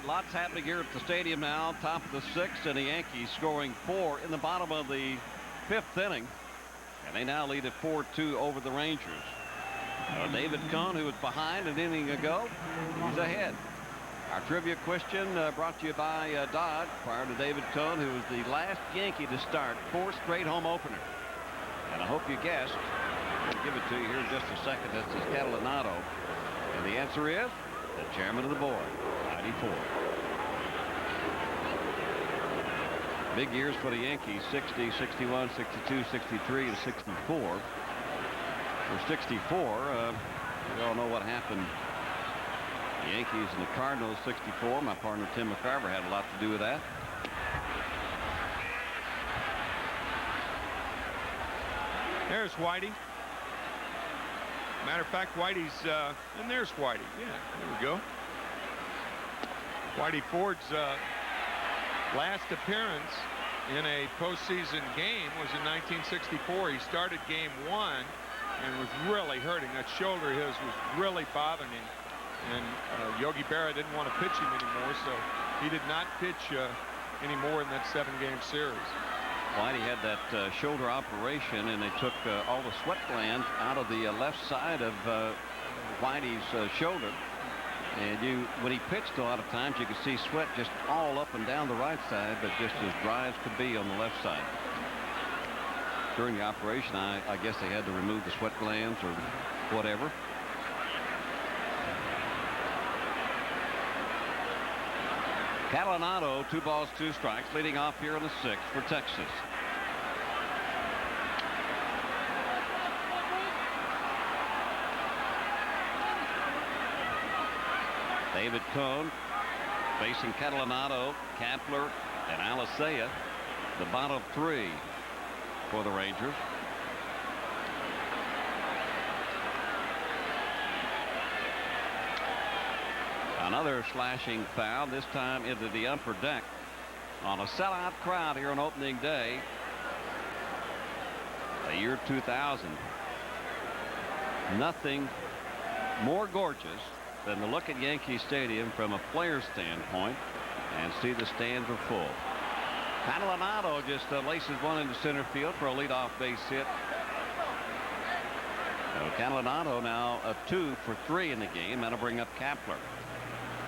right, lots happening here at the stadium now. Top of the 6th, and the Yankees scoring 4 in the bottom of the 5th inning. And they now lead at 4-2 over the Rangers. David Cohn, who was behind an inning ago, he's ahead. Our trivia question brought to you by Dodge. Prior to David Cohn, who was the last Yankee to start 4 straight home openers. And I hope you guessed. I'll give it to you here in just a second. That's his Catalanato. And the answer is the chairman of the board, 94. Big years for the Yankees, 60, 61, 62, 63, and 64. For 64, we all know what happened. The Yankees and the Cardinals, 64. My partner Tim McCarver had a lot to do with that. There's Whitey. Matter of fact, Whitey's, and there's Whitey. Yeah, there we go. Whitey Ford's last appearance in a postseason game was in 1964. He started game 1 and was really hurting. That shoulder of his was really bothering him. And Yogi Berra didn't want to pitch him anymore, so he did not pitch anymore in that 7-game series. Whitey had that shoulder operation, and they took all the sweat glands out of the left side of Whitey's shoulder. And when he pitched, a lot of times you could see sweat just all up and down the right side, but just as dry as could be on the left side. During the operation, I guess they had to remove the sweat glands or whatever. Catalanato, 2 balls, 2 strikes, leading off here in the 6th for Texas. David Cohn facing Catalanato, Kapler, and Alicea, the bottom 3 for the Rangers. Another slashing foul, this time into the upper deck on a sellout crowd here on opening day, the year 2000. Nothing more gorgeous than to look at Yankee Stadium from a player's standpoint and see the stands are full. Catalanato just laces one into center field for a leadoff base hit. So Catalanato now a 2 for 3 in the game. That'll bring up Kapler.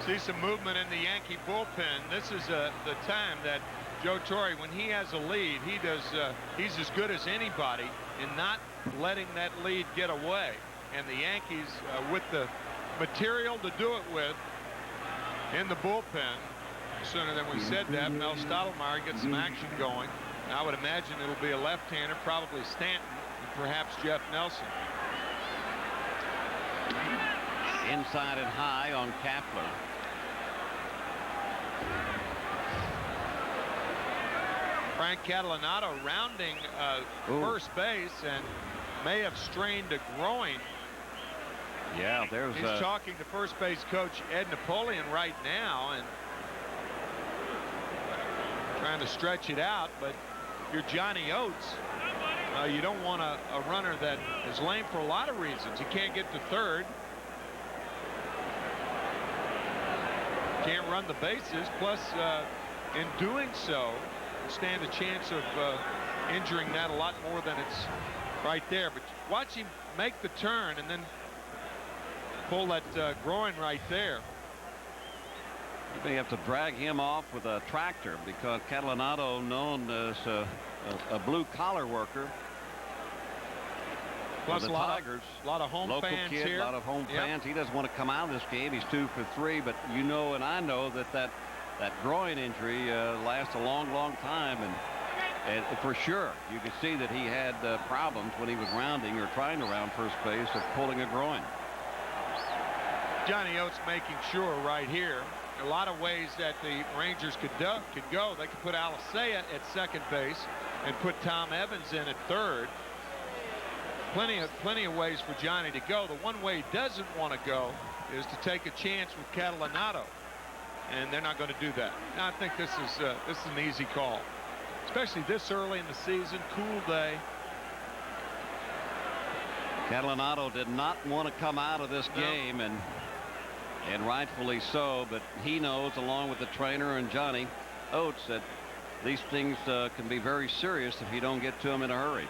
See some movement in the Yankee bullpen. This is the time that Joe Torre, when he has a lead, he's as good as anybody in not letting that lead get away. And the Yankees, with the material to do it with in the bullpen, sooner than we said that, Mel Stottlemyre gets some action going. And I would imagine it'll be a left-hander, probably Stanton, and perhaps Jeff Nelson. Inside and high on Kapler. Frank Catalanato rounding first base and may have strained a groin. Yeah, there's he's talking to first base coach Ed Napoleon right now and trying to stretch it out. But if you're Johnny Oates, you don't want a runner that is lame for a lot of reasons. You can't get to third. Can't run the bases. Plus, in doing so, stand a chance of injuring that a lot more than it's right there. But watch him make the turn and then pull that groin right there. You may have to drag him off with a tractor because Catalanato, known as a blue-collar worker. Plus the a lot Tigers, of, lot of home local fans kid, here. A lot of home fans. He doesn't want to come out of this game. He's 2 for 3, but you know and I know that groin injury lasts a long, long time, and for sure you could see that he had problems when he was rounding or trying to round first base of pulling a groin. Johnny Oates making sure right here. A lot of ways that the Rangers could go. They could put Alicea at second base and put Tom Evans in at third. Plenty of ways for Johnny to go. The one way he doesn't want to go is to take a chance with Catalanato, and they're not going to do that. Now, I think this is an easy call, especially this early in the season, cool day. Catalanato did not want to come out of this game, and And rightfully so, but he knows, along with the trainer and Johnny Oates, that these things can be very serious if you don't get to them in a hurry.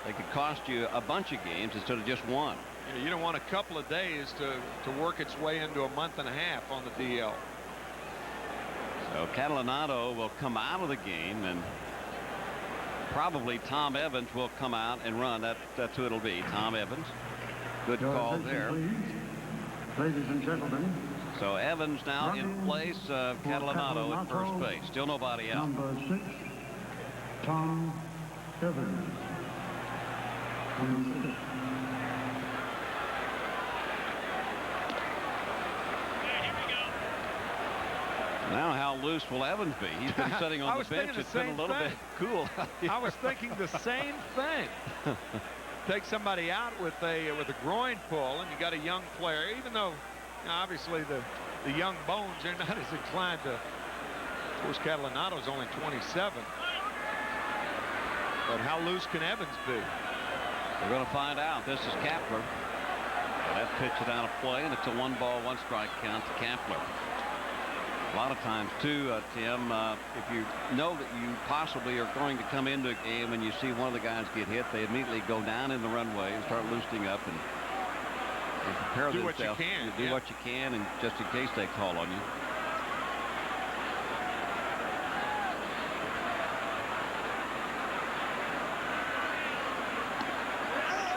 They could cost you a bunch of games instead of just one. Yeah, you don't want a couple of days to work its way into a month and a half on the DL. So Catalanotto will come out of the game, and probably Tom Evans will come out and run. That's who it'll be, Tom Evans. Good call there. Ladies and gentlemen. So Evans now in place of Catalanotto at first base. Still nobody out. Number 6, Tom Evans. Now how loose will Evans be? He's been sitting on the bench. It's been a little bit cool. I was thinking the same thing. Take somebody out with a groin pull, and you got a young player. Even though, you know, obviously the young bones are not as inclined to. Of course, Catalanotto's only 27. But how loose can Evans be? We're going to find out. This is Kapler. That pitch is out of play, and it's a 1-ball, 1-strike count to Kapler. A lot of times, too, Tim, if you know that you possibly are going to come into a game and you see one of the guys get hit, they immediately go down in the runway and start loosening up and prepare do themselves. What you can. Do what you can, and just in case they call on you.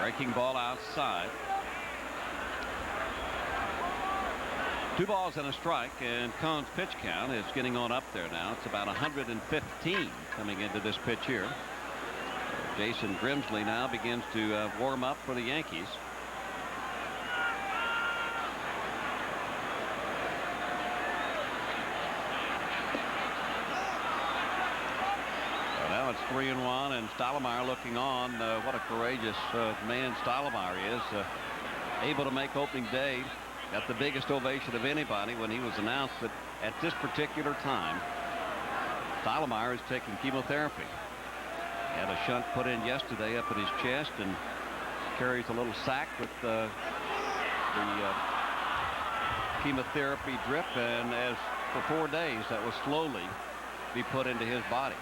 Breaking ball outside. 2 balls and a strike, and Cohn's pitch count is getting on up there now. It's about 115 coming into this pitch here. Jason Grimsley now begins to warm up for the Yankees. Now it's 3-1, and Stottlemyre looking on. What a courageous man Stottlemyre is. Able to make opening day. Got the biggest ovation of anybody when he was announced that at this particular time, Stottlemyre is taking chemotherapy. Had a shunt put in yesterday up at his chest, and carries a little sack with the chemotherapy drip, and as for 4 days that will slowly be put into his body.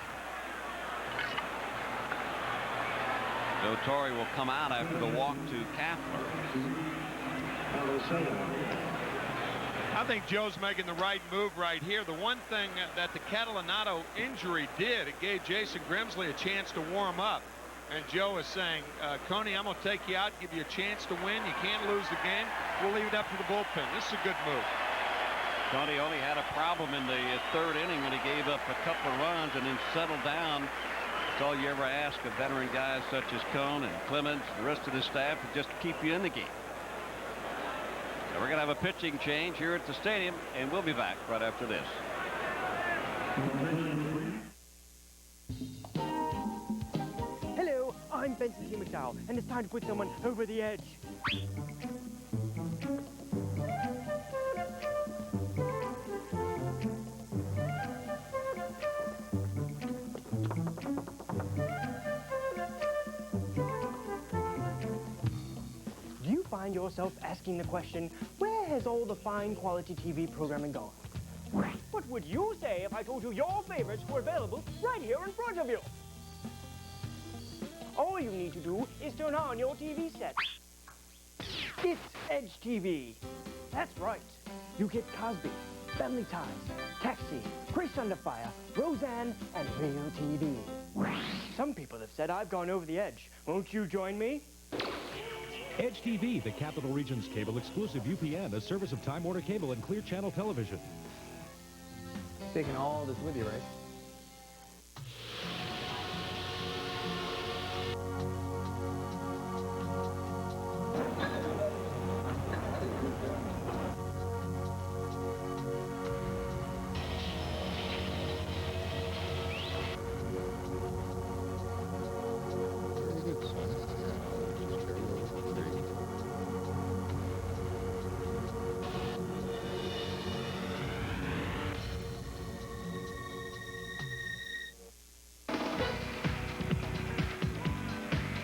Joe Torre will come out after the walk to Kapler. I think Joe's making the right move right here. The one thing that the Catalanotto injury did, it gave Jason Grimsley a chance to warm up. And Joe is saying, Coney, I'm going to take you out, give you a chance to win. You can't lose the game. We'll leave it up to the bullpen. This is a good move. Coney only had a problem in the 3rd inning when he gave up a couple of runs and then settled down. That's all you ever ask of veteran guys such as Cohn and Clemens, the rest of the staff, to just keep you in the game. So we're going to have a pitching change here at the stadium, and we'll be back right after this. Hello, I'm Benson T. McDowell, and it's time to put someone over the edge. Do you find yourself asking the question, where has all the fine quality TV programming gone? What would you say if I told you your favorites were available right here in front of you? All you need to do is turn on your TV set. It's Edge TV. That's right. You get Cosby, Family Ties, Taxi, Grace Under Fire, Roseanne, and Real TV. Some people have said I've gone over the edge. Won't you join me? Edge TV, the Capital Region's cable-exclusive UPN, a service of Time Warner Cable and Clear Channel Television. Taking all this with you, right?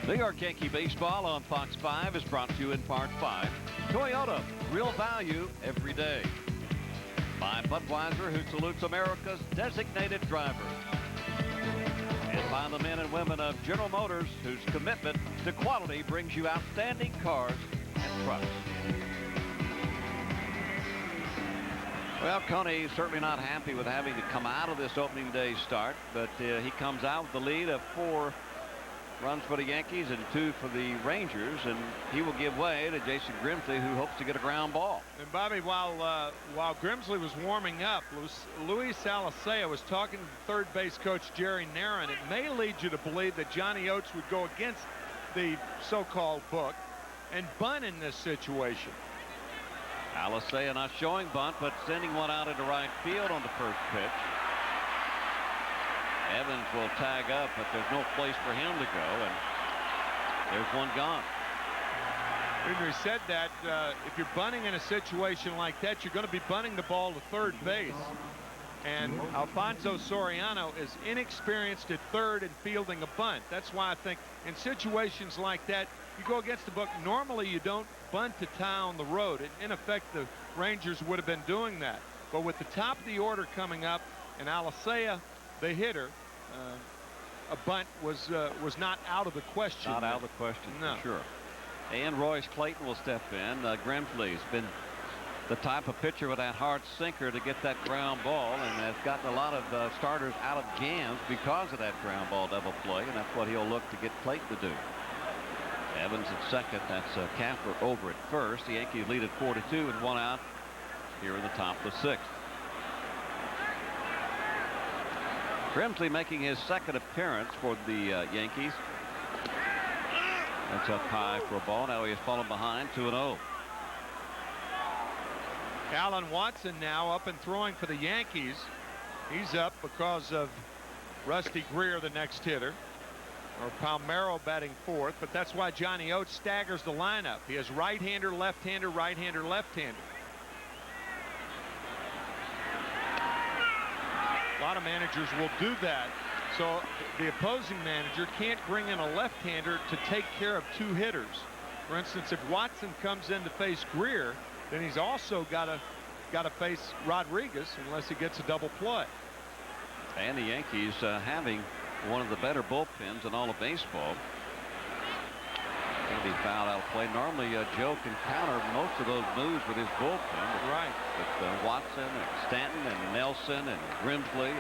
New York Yankee baseball on Fox 5 is brought to you in part 5. Toyota, real value every day. By Budweiser, who salutes America's designated drivers. And by the men and women of General Motors, whose commitment to quality brings you outstanding cars and trucks. Well, Coney certainly not happy with having to come out of this opening day start, but he comes out with the lead of 4 runs for the Yankees and 2 for the Rangers, and he will give way to Jason Grimsley, who hopes to get a ground ball. And Bobby, while Grimsley was warming up, Luis Alicea was talking to third base coach Jerry Narron. It may lead you to believe that Johnny Oates would go against the so-called book and bunt in this situation. Alicea not showing bunt, but sending one out into right field on the first pitch. Evans will tag up, but there's no place for him to go, and there's one gone. Henry said that if you're bunting in a situation like that, you're going to be bunting the ball to third base. And Alfonso Soriano is inexperienced at third and fielding a bunt. That's why I think in situations like that, you go against the book. Normally, you don't bunt to tie on the road. In effect, the Rangers would have been doing that. But with the top of the order coming up and Alicea, the hitter, a bunt was not out of the question. Not out of the question, no. For sure. And Royce Clayton will step in. Grimsley's been the type of pitcher with that hard sinker to get that ground ball, and has gotten a lot of starters out of jams because of that ground ball double play, and that's what he'll look to get Clayton to do. Evans at second. That's Kapler over at first. The Yankees lead at 4-2 and 1 out here in the top of the 6th. Grimsley making his second appearance for the Yankees. That's up high for a ball. Now he has fallen behind 2-0. Alan Watson now up and throwing for the Yankees. He's up because of Rusty Greer, the next hitter, or Palmeiro batting fourth, but that's why Johnny Oates staggers the lineup. He has right-hander, left-hander, right-hander, left-hander. A lot of managers will do that. So the opposing manager can't bring in a left-hander to take care of 2 hitters. For instance, if Watson comes in to face Greer, then he's also got to face Rodriguez unless he gets a double play. And the Yankees having one of the better bullpens in all of baseball. Going to be fouled out of play. Normally Joe can counter most of those moves with his bullpen. Right. With Watson and Stanton and Nelson and Grimsley.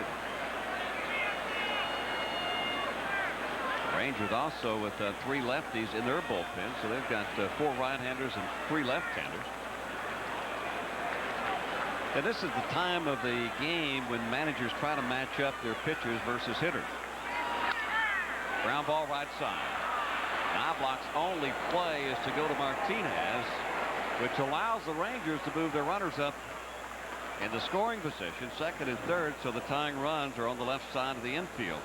Rangers also with 3 lefties in their bullpen, so they've got 4 right-handers and 3 left-handers. And this is the time of the game when managers try to match up their pitchers versus hitters. Ground ball right side. Knobloch's only play is to go to Martinez, which allows the Rangers to move their runners up in the scoring position, second and third, so the tying runs are on the left side of the infield.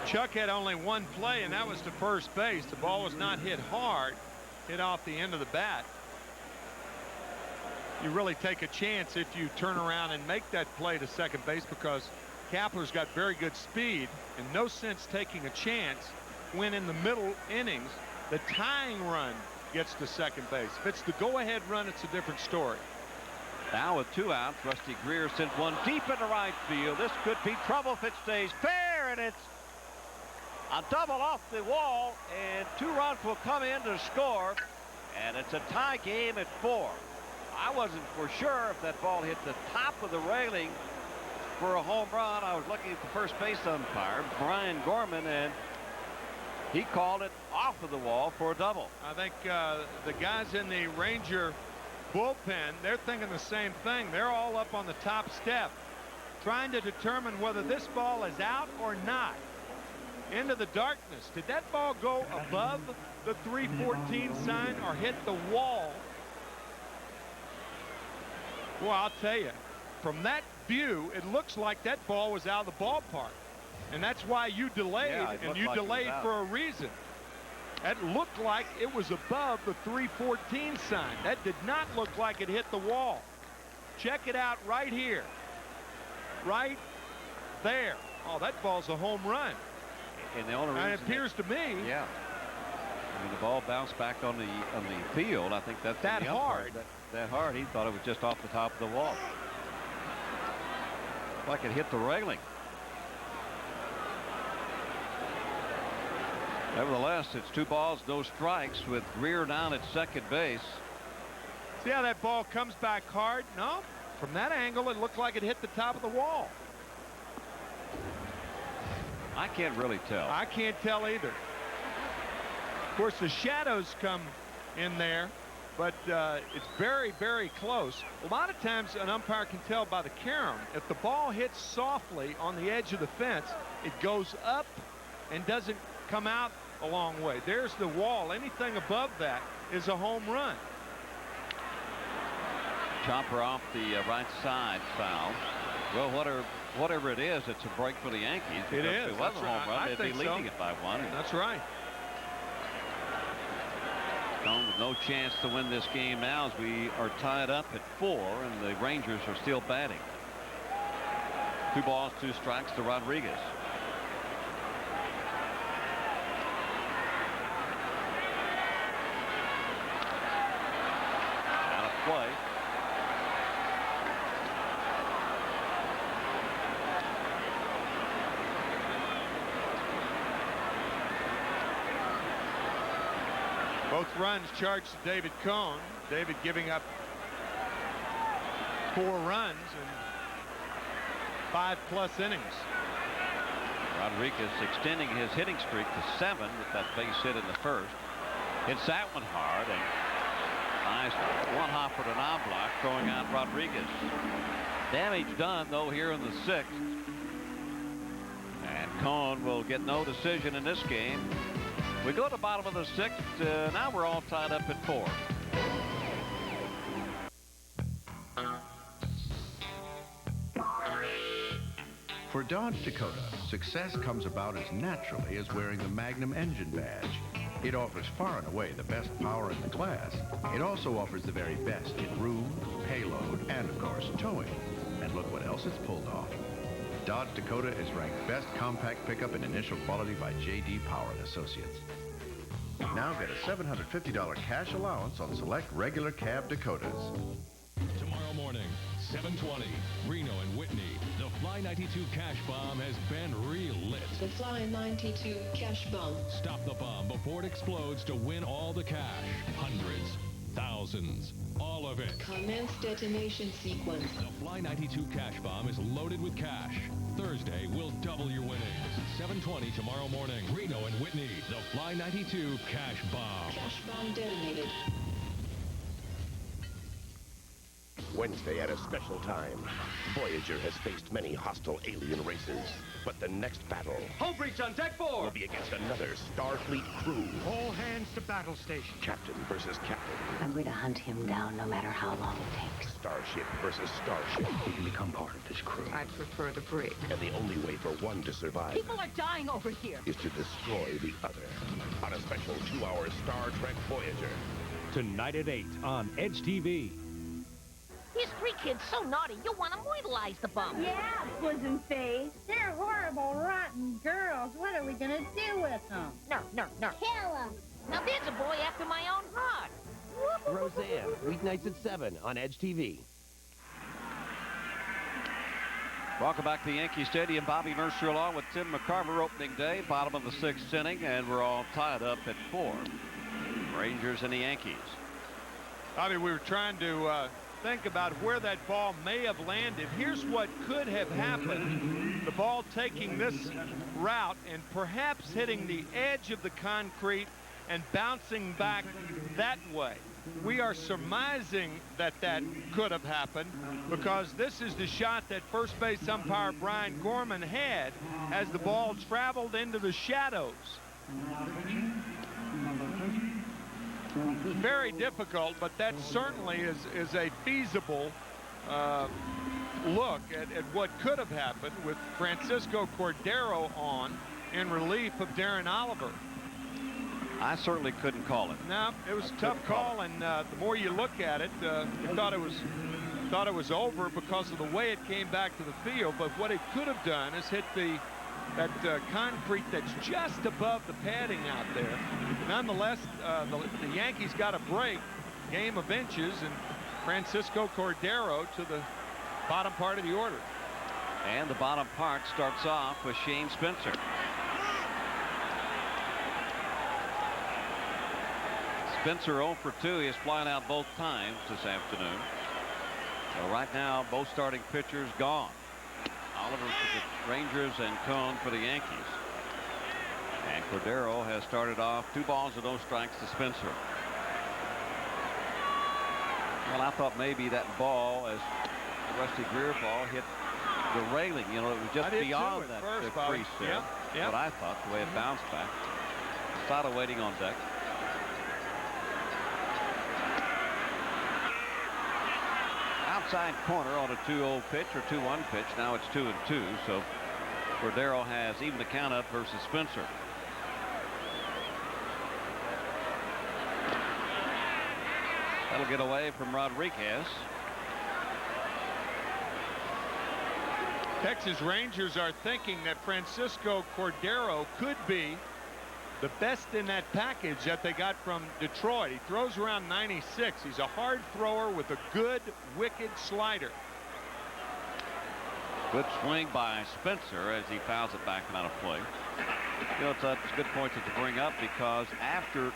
Chuck had only 1 play, and that was to first base. The ball was not hit hard, hit off the end of the bat. You really take a chance if you turn around and make that play to second base, because Kapler's got very good speed, and no sense taking a chance when in the middle innings the tying run gets to second base. If it's the go-ahead run, it's a different story. Now with 2 outs, Rusty Greer sends one deep into right field. This could be trouble if it stays fair, and it's a double off the wall, and 2 runs will come in to score, and it's a tie game at 4. I wasn't for sure if that ball hit the top of the railing for a home run. I was looking at the first base umpire, Brian Gorman, and he called it off of the wall for a double. I think the guys in the Ranger bullpen, they're thinking the same thing. They're all up on the top step trying to determine whether this ball is out or not. Into the darkness. Did that ball go above the 314 sign or hit the wall? Well, I'll tell you, from that view, it looks like that ball was out of the ballpark. And that's why you delayed, and you delayed for a reason. That looked like it was above the 314 sign. That did not look like it hit the wall. Check it out right here. Right there. Oh, that ball's a home run. And the only reason it appears to me When the ball bounced back on the field, I think that's that hard. That hard. He thought it was just off the top of the wall. Like it hit the railing. Nevertheless, it's 2 balls, no strikes with Greer down at second base. See how that ball comes back hard? No, from that angle, it looked like it hit the top of the wall. I can't really tell. I can't tell either. Of course, the shadows come in there, but it's very, very close. A lot of times, an umpire can tell by the carom. If the ball hits softly on the edge of the fence, it goes up and doesn't come out a long way. There's the wall. Anything above that is a home run. Chopper off the right side, foul. Well, whatever it is, it's a break for the Yankees. It is. If it was a home run, they'd be leading it by 1. That's right. Cone with no chance to win this game now as we are tied up at 4, and the Rangers are still batting. 2 balls, 2 strikes to Rodriguez. Out of play. Both runs charged to David Cone. David giving up 4 runs in 5+ innings. Rodriguez extending his hitting streak to 7 with that base hit in the first. Hits that one hard, and nice one hopper to Knobloch throwing out Rodriguez. Damage done though here in the 6th. And Cone will get no decision in this game. We go to the bottom of the 6th. Now we're all tied up at 4. For Dodge Dakota, success comes about as naturally as wearing the Magnum engine badge. It offers far and away the best power in the class. It also offers the very best in room, payload, and of course, towing. And look what else it's pulled off. Dodge Dakota is ranked best compact pickup in initial quality by J.D. Power & Associates. Now get a $750 cash allowance on select regular cab Dakotas. Tomorrow morning, 7:20, Reno and Whitney. The Fly 92 cash bomb has been relit. The Fly 92 cash bomb. Stop the bomb before it explodes to win all the cash. Hundreds, thousands, all of it. Commence detonation sequence. The Fly 92 cash bomb is loaded with cash. Thursday will double your winnings. 7:20 tomorrow morning. Reno and Whitney. The Fly 92 cash bomb. Cash bomb detonated. Wednesday at a special time. Voyager has faced many hostile alien races, but the next battle Hull breach on deck 4. will be against another Starfleet crew. All hands to battle station. Captain versus captain. I'm going to hunt him down no matter how long it takes. Starship versus starship. You can become part of this crew. I'd prefer the brig. And the only way for one to survive People are dying over here. is to destroy the other. On a special 2-hour Star Trek Voyager. Tonight at 8 on Edge TV. These 3 kids so naughty, you'll want to mobilize the bum. Yeah, bosom face. They're horrible, rotten girls. What are we gonna do with them? No. Kill them. Now there's a boy after my own heart. Roseanne, weeknights at 7 on Edge TV. Welcome back to Yankee Stadium. Bobby Mercer along with Tim McCarver opening day, bottom of the 6th inning, and we're all tied up at 4. Rangers and the Yankees. Bobby, we were trying to think about where that ball may have landed. Here's what could have happened. The ball taking this route and perhaps hitting the edge of the concrete and bouncing back that way. We are surmising that that could have happened because this is the shot that first base umpire Brian Gorman had as the ball traveled into the shadows. Very difficult, but that certainly is a feasible look at what could have happened with Francisco Cordero on in relief of Darren Oliver. I certainly couldn't call it. No, it was a tough call, and the more you look at it, you thought it was over because of the way it came back to the field. But what it could have done is hit the concrete that's just above the padding out there. Nonetheless, the Yankees got a break. Game of inches, and Francisco Cordero to the bottom part of the order. And the bottom part starts off with Shane Spencer. Spencer 0 for 2. He is flying out both times this afternoon. So right now, both starting pitchers gone. Oliver for the Rangers and Cone for the Yankees. And Cordero has started off 2 balls and no strikes to Spencer. Well, I thought maybe that ball, as the Rusty Greer ball, hit the railing. You know, it was just beyond that crease there. Yep. But I thought the way it bounced back. Sada waiting on deck. Outside corner on a 2-0 pitch or 2-1 pitch. Now it's 2-2. So Cordero has even the count up versus Spencer. That'll get away from Rodriguez. Texas Rangers are thinking that Francisco Cordero could be the best in that package that they got from Detroit. He throws around 96. He's a hard thrower with a good, wicked slider. Good swing by Spencer as he fouls it back and out of play. You know, it's a good point to bring up, because after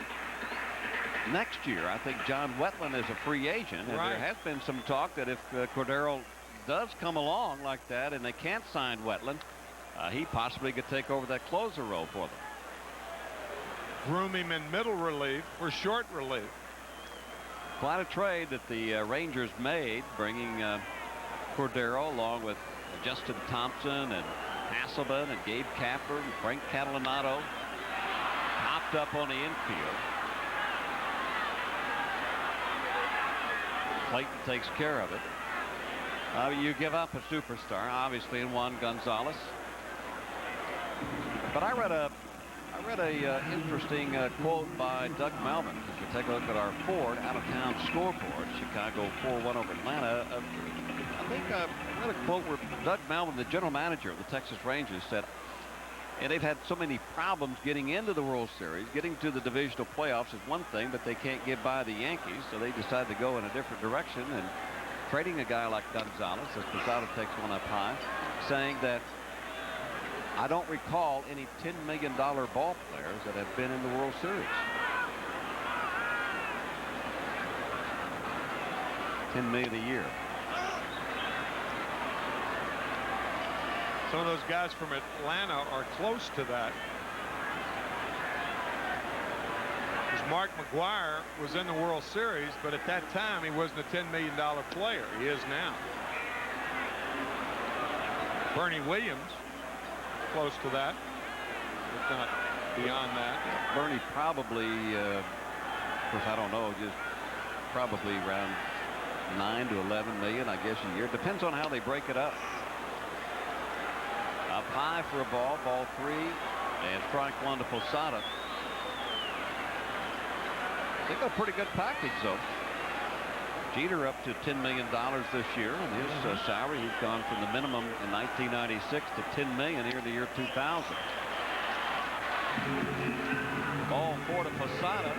next year, I think John Wetland is a free agent, and there has been some talk that if Cordero does come along like that and they can't sign Wetland, he possibly could take over that closer role for them. Groom him in middle relief or short relief. Quite a trade that the Rangers made, bringing Cordero along with Justin Thompson and Hasselman and Gabe Kapler and Frank Catalanato, hopped up on the infield. Clayton takes care of it. You give up a superstar, obviously, in Juan Gonzalez. But I read a interesting quote by Doug Melvin. If you take a look at our Ford out-of-town scoreboard, Chicago 4-1 over Atlanta. I think I read a quote where Doug Melvin, the general manager of the Texas Rangers, said, and they've had so many problems getting into the World Series. Getting to the divisional playoffs is one thing, but they can't get by the Yankees, so they decided to go in a different direction, and trading a guy like Gonzalez, as Posada takes one up high, saying that I don't recall any $10 million ball players that have been in the World Series. $10 million a year. Some of those guys from Atlanta are close to that. Because Mark McGwire was in the World Series, but at that time he wasn't a $10 million player. He is now. Bernie Williams, close to that, if not beyond that. Bernie probably, of course, I don't know, just probably around 9 to 11 million, I guess, a year. Depends on how they break it up. Up high for a ball, ball 3, and strike 1 to Posada. They've got a pretty good package, though. Jeter up to $10 million this year, and his salary, he's gone from the minimum in 1996 to $10 million here in the year 2000. Ball 4 to Posada.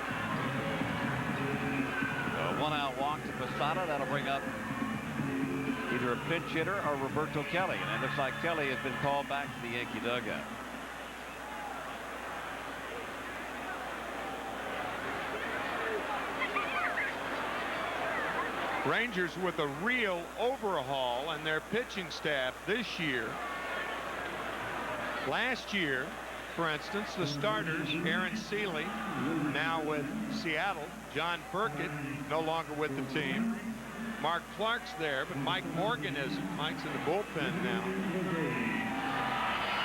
A 1-out walk to Posada. That'll bring up either a pinch hitter or Roberto Kelly, and it looks like Kelly has been called back to the Yankee dugout. Rangers with a real overhaul on their pitching staff this year. Last year, for instance, the starters, Aaron Seeley, now with Seattle. John Burkett, no longer with the team. Mark Clark's there, but Mike Morgan isn't. Mike's in the bullpen now.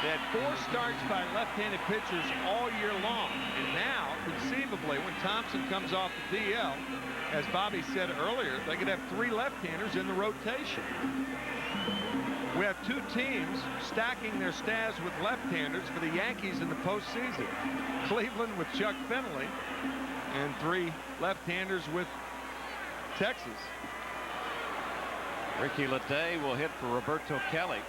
They had 4 starts by left-handed pitchers all year long. And now, conceivably, when Thompson comes off the DL, as Bobby said earlier, they could have 3 left-handers in the rotation. We have 2 teams stacking their staffs with left-handers for the Yankees in the postseason. Cleveland with Chuck Finley, and 3 left-handers with Texas. Ricky Leday will hit for Roberto Kelly.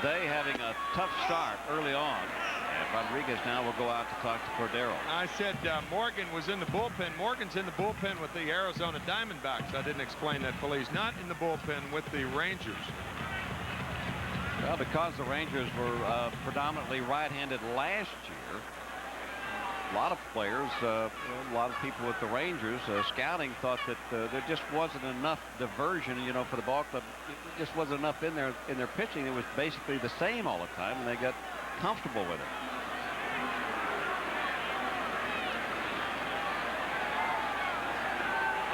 Day having a tough start early on. And Rodriguez now will go out to talk to Cordero. I said Morgan was in the bullpen. Morgan's in the bullpen with the Arizona Diamondbacks. I didn't explain that fully. He's not in the bullpen with the Rangers. Well, because the Rangers were predominantly right-handed last year, a lot of players, a lot of people with the Rangers scouting thought that there just wasn't enough diversion, for the ball club. It just wasn't enough in their pitching. It was basically the same all the time, and they got comfortable with it.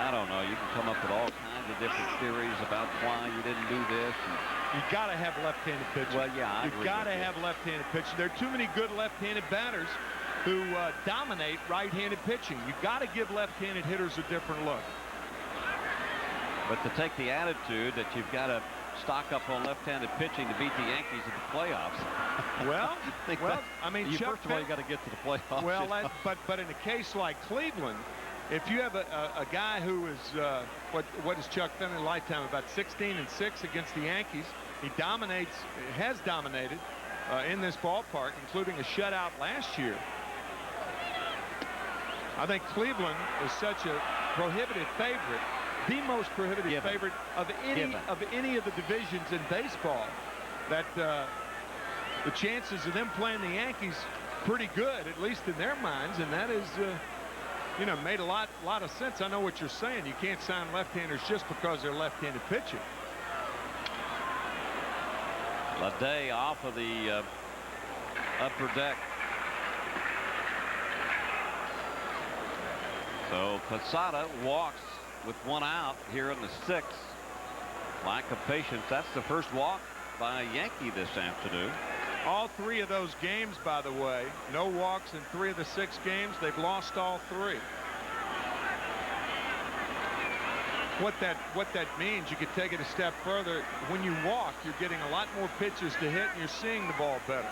I don't know. You can come up with all kinds of different theories about why you didn't do this. You got to have left-handed pitching. Well, yeah, you got to have left-handed pitching. There are too many good left-handed batters who dominate right-handed pitching. You got to give left-handed hitters a different look. But to take the attitude that you've got to stock up on left-handed pitching to beat the Yankees in the playoffs. Well, I mean, first of all, you got to get to the playoffs. Well, but in a case like Cleveland, if you have a guy who is what is Chuck Finley lifetime, about 16-6 against the Yankees, he has dominated in this ballpark, including a shutout last year. I think Cleveland is such a prohibitive favorite, the most prohibitive favorite of any of the divisions in baseball, that the chances of them playing the Yankees pretty good, at least in their minds, and that is made a lot of sense. I know what you're saying. You can't sign left-handers just because they're left-handed pitching. Day off of the upper deck. So Posada walks with one out here in the sixth. Lack of patience. That's the first walk by a Yankee this afternoon. All three of those games, by the way, no walks in 3 of the 6 games. They've lost all 3. What that means, you could take it a step further. When you walk, you're getting a lot more pitches to hit, and you're seeing the ball better.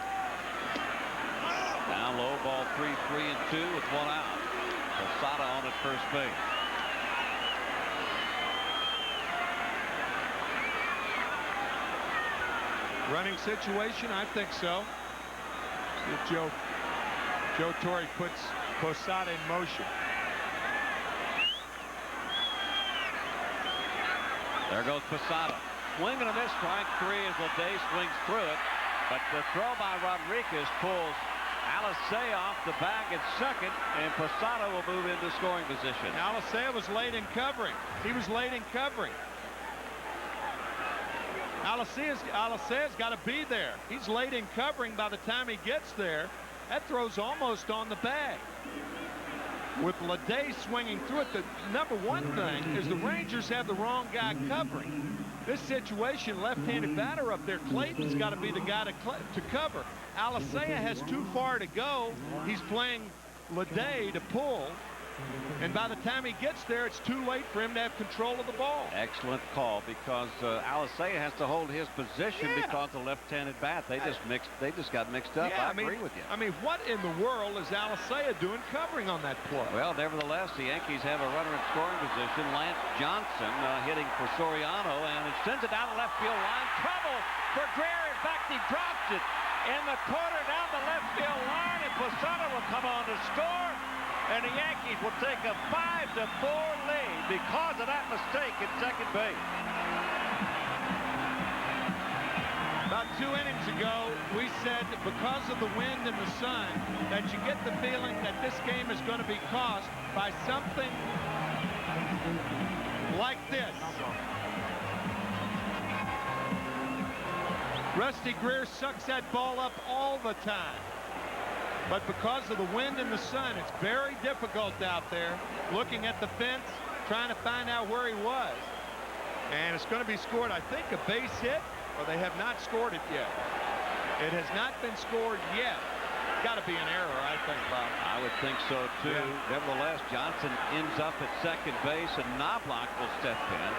Down low, ball 3-2 with one out. Posada on at first base. Running situation, I think so. See if Joe Torre puts Posada in motion. There goes Posada. Swing and a miss, strike 3 as Day swings through it. But the throw by Rodriguez pulls Alicea off the bag at second, and Posada will move into scoring position. Alicea was late in covering. He was late in covering. Alicea's got to be there. He's late in covering by the time he gets there. That throw's almost on the bag. With Day swinging through it, the number one thing is the Rangers have the wrong guy covering. This situation, left-handed batter up there, Clayton's got to be the guy to cover. Alicea has too far to go. He's playing Day to pull. And by the time he gets there, it's too late for him to have control of the ball. Excellent call, because Alicea has to hold his position because of left-handed bat. They just got mixed up. Yeah, I agree with you. I mean, what in the world is Alicea doing covering on that play? Well, nevertheless, the Yankees have a runner in scoring position. Lance Johnson hitting for Soriano, and it sends it down the left field line. Trouble for Greer. In fact, he drops it in the corner down the left field line, and Posada will come on to score. And the Yankees will take a 5-4 lead because of that mistake at second base. About 2 innings ago, we said that because of the wind and the sun, that you get the feeling that this game is going to be caused by something like this. Rusty Greer sucks that ball up all the time. But because of the wind and the sun, it's very difficult out there looking at the fence, trying to find out where he was. And it's going to be scored, I think, a base hit, or they have not scored it yet. It has not been scored yet. Got to be an error, I think, Bob. I would think so, too. Yeah. Nevertheless, Johnson ends up at second base, and Knobloch will step in.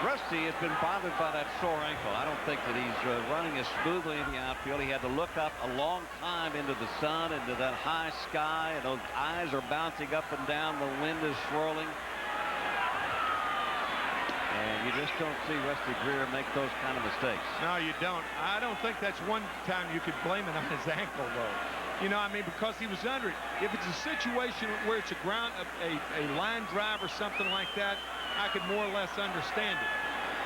Rusty has been bothered by that sore ankle. I don't think that he's running as smoothly in the outfield. He had to look up a long time into the sun, into that high sky, and those eyes are bouncing up and down. The wind is swirling. And you just don't see Rusty Greer make those kind of mistakes. No, you don't. I don't think that's one time you could blame it on his ankle, though. You know, I mean, because he was under it. If it's a situation where it's a line drive or something like that, I could more or less understand it.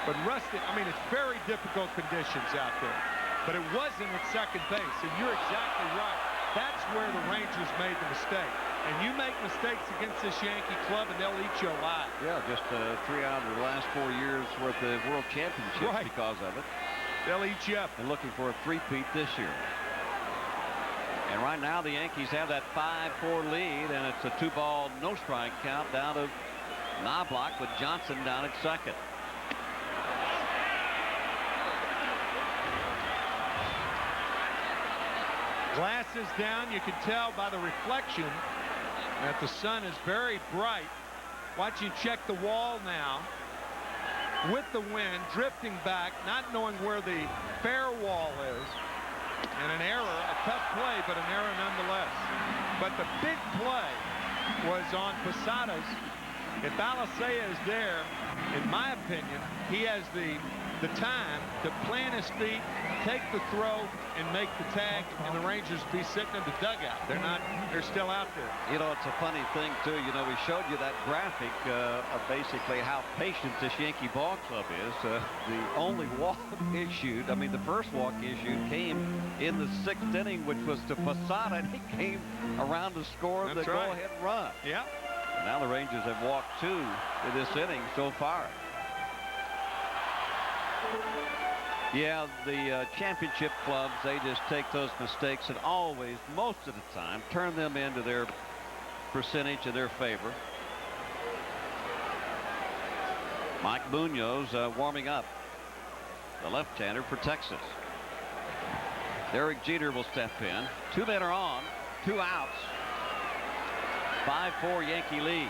But Rusty, I mean, it's very difficult conditions out there. But it wasn't at second base, and you're exactly right. That's where the Rangers made the mistake. And you make mistakes against this Yankee club, and they'll eat you alive. Yeah, just 3 out of the last 4 years worth of World Championships because of it. They'll eat you up. And looking for a three-peat this year. And right now the Yankees have that 5-4 lead, and it's a 2-ball, no-strike count down to Knobloch with Johnson down at second. Glasses down. You can tell by the reflection that the sun is very bright. Watch him check the wall now. With the wind drifting back, not knowing where the fair wall is. And an error, a tough play, but an error nonetheless. But the big play was on Posadas. If Alicea is there, in my opinion, he has the time to plant his feet, take the throw, and make the tag, and the Rangers be sitting in the dugout. They're still out there. You know, it's a funny thing, too. You know, we showed you that graphic of basically how patient this Yankee ball club is. The only walk issued, I mean, the first walk issued came in the 6th inning, which was to Posada, and he came around to score the go-ahead run. Yeah. And now the Rangers have walked 2 in this inning so far. Yeah, the championship clubs, they just take those mistakes and always, most of the time, turn them into their percentage in their favor. Mike Munoz warming up, the left-hander for Texas. Derek Jeter will step in. 2 men are on, 2 outs. 5-4 Yankee lead.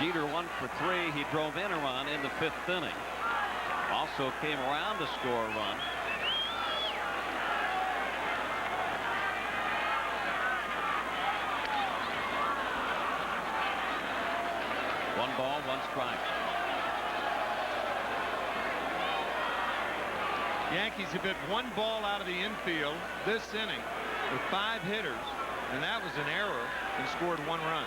Jeter 1 for 3. He drove in a run in the 5th inning. Also came around to score a run. One ball, 1 strike. Yankees have hit 1 ball out of the infield this inning with 5 hitters, and that was an error, and scored 1 run.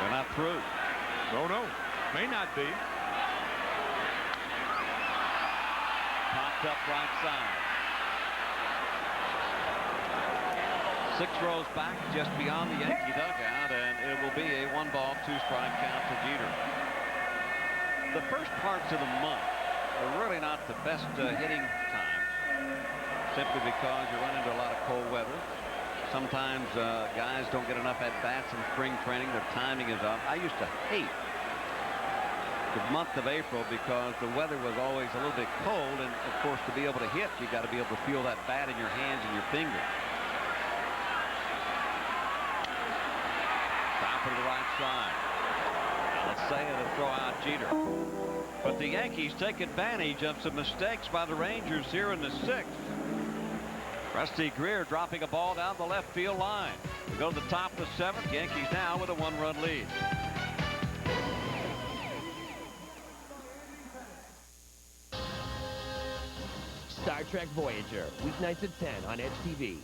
They're not through. Oh, no. May not be. Popped up right side. 6 rows back just beyond the Yankee dugout, and it will be a 1-ball, 2-strike count to Jeter. The first parts of the month are really not the best hitting times, simply because you run into a lot of cold weather. Sometimes guys don't get enough at-bats in spring training. Their timing is up. I used to hate the month of April because the weather was always a little bit cold, and of course, to be able to hit, you got to be able to feel that bat in your hands and your fingers. Top of the right side. Alicea to throw out Jeter. But the Yankees take advantage of some mistakes by the Rangers here in the 6th. Rusty Greer dropping a ball down the left field line. We go to the top of the 7th. Yankees now with a 1-run lead. Star Trek Voyager, weeknights at 10 on Edge TV.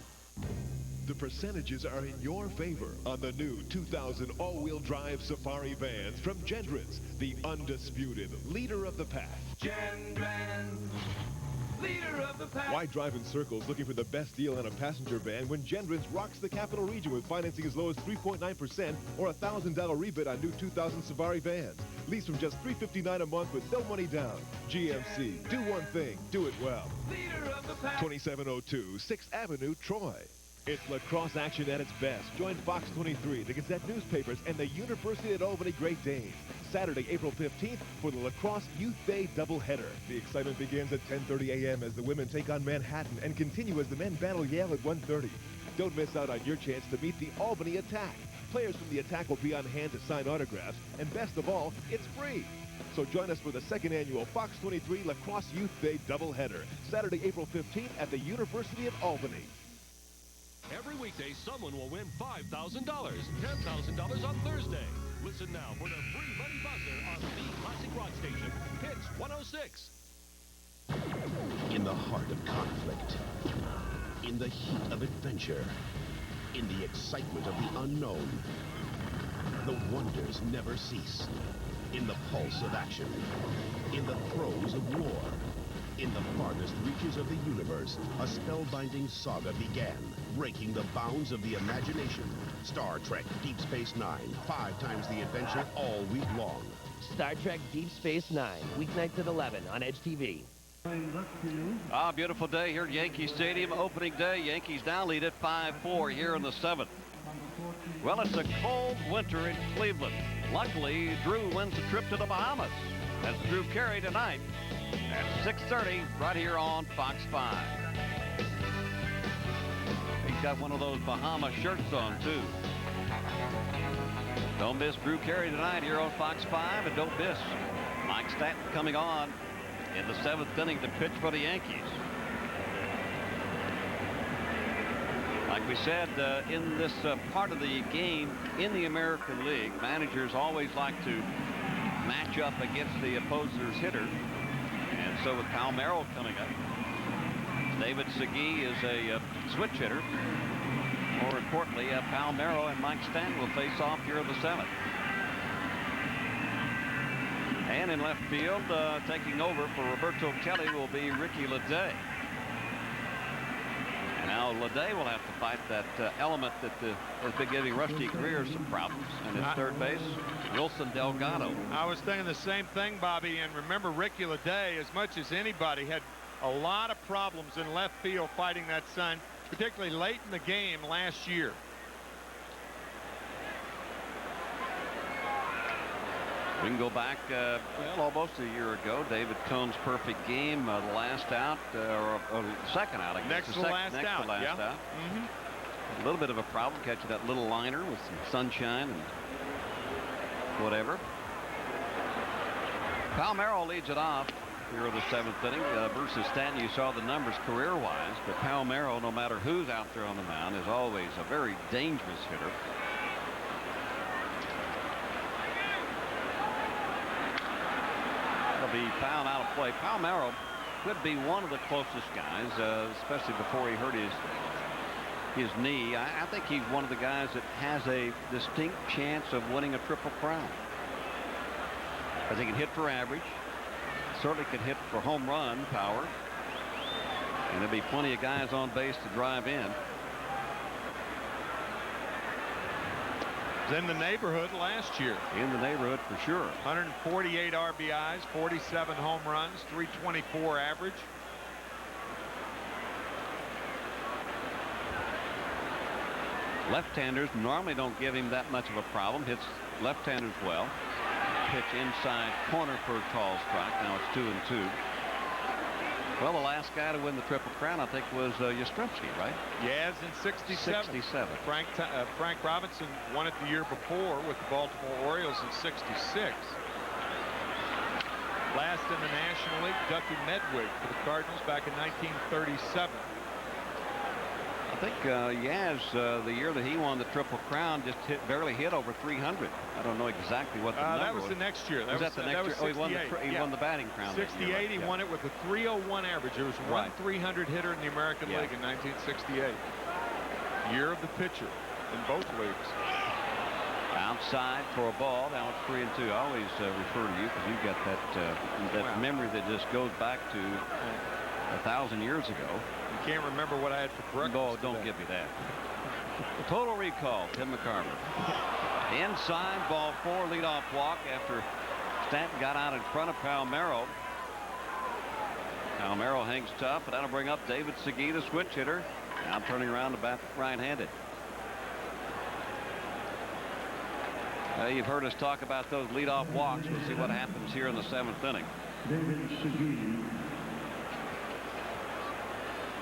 The percentages are in your favor on the new 2000 all-wheel drive Safari vans from Gendrons, the undisputed leader of the pack. Gendrons, leader of the pack. Why drive in circles looking for the best deal on a passenger van when Gendrons rocks the capital region with financing as low as 3.9% or a $1,000 rebate on new 2000 Safari vans? Lease from just $359 a month with no money down. GMC, do one thing, do it well. Leader of the pack. 2702 6th Avenue, Troy. It's lacrosse action at its best. Join Fox 23, the Gazette newspapers, and the University at Albany Great Danes. Saturday, April 15th for the Lacrosse Youth Day doubleheader. The excitement begins at 10:30 a.m. as the women take on Manhattan and continue as the men battle Yale at 1:30. Don't miss out on your chance to meet the Albany Attack. Players from the attack will be on hand to sign autographs, and best of all, it's free. So join us for the second annual Fox 23 Lacrosse Youth Day doubleheader, Saturday, April 15th at the University of Albany. Every weekday, someone will win $5,000, $10,000 on Thursday. Listen now for the free money buzzer on the classic rock station, Pitch 106. In the heart of conflict, in the heat of adventure, in the excitement of the unknown, the wonders never cease. In the pulse of action, in the throes of war, in the farthest reaches of the universe, a spellbinding saga began, breaking the bounds of the imagination. Star Trek Deep Space Nine, 5 times the adventure all week long. Star Trek Deep Space Nine, weeknights at 11 on Edge TV. Beautiful day here at Yankee Stadium. Opening day, Yankees now lead at 5-4 here in the 7th. Well, it's a cold winter in Cleveland. Luckily, Drew wins the trip to the Bahamas. That's Drew Carey tonight at 6:30 right here on Fox 5. He's got one of those Bahama shirts on, too. Don't miss Drew Carey tonight here on Fox 5, and don't miss Mike Stanton coming on in the 7th inning to pitch for the Yankees. Like we said, in this part of the game in the American League, managers always like to match up against the opposer's hitter. And so with Palmeiro coming up, David Segui is a switch hitter. More importantly, Palmeiro and Mike Stanton will face off here in the 7th. And in left field, taking over for Roberto Kelly will be Ricky Leday. Now Leday will have to fight that element that has been giving Rusty Greer some problems. And at third base, Wilson Delgado. I was thinking the same thing, Bobby. And remember, Ricky Leday, as much as anybody, had a lot of problems in left field fighting that sun, particularly late in the game last year. We can go back, well, almost a year ago. David Cohn's perfect game, the last out, or second out, I guess. Next to last out. A little bit of a problem catching that little liner with some sunshine and whatever. Palmeiro leads it off here in the 7th inning versus Stanton. You saw the numbers career-wise, but Palmeiro, no matter who's out there on the mound, is always a very dangerous hitter. Be found out of play. Palmeiro could be one of the closest guys, especially before he hurt his knee. I think he's one of the guys that has a distinct chance of winning a Triple Crown. Because he can hit for average, certainly can hit for home run power, and there'll be plenty of guys on base to drive in. In the neighborhood last year. In the neighborhood for sure. 148 RBIs, 47 home runs, 324 average. Left-handers normally don't give him that much of a problem. Hits left-handers well. Pitch inside corner for a tall strike. Now it's 2-2. Well, the last guy to win the Triple Crown, I think, was Yastrzemski, right? Yes, in 67. Frank Robinson won it the year before with the Baltimore Orioles in 66. Last in the National League, Ducky Medwig for the Cardinals back in 1937. I think Yaz, the year that he won the Triple Crown, just barely hit over 300. I don't know exactly what the number was. That was the next year. Was that the next year? Oh, he won the batting crown. 68, he won it with a 301 average. There was one 300 hitter in the American League in 1968. Year of the pitcher in both leagues. Outside for a ball. Now it's 3-2. I always refer to you because you've got that memory that just goes back to 1,000 years ago. You can't remember what I had for breakfast. No, don't give me that. Total recall, Tim McCarver. Inside, ball 4, leadoff walk after Stanton got out in front of Palmeiro. Palmeiro hangs tough, but that'll bring up David Segui, the switch hitter. Now turning around to bat right-handed. You've heard us talk about those leadoff walks. We'll see what happens here in the 7th inning. David Segui.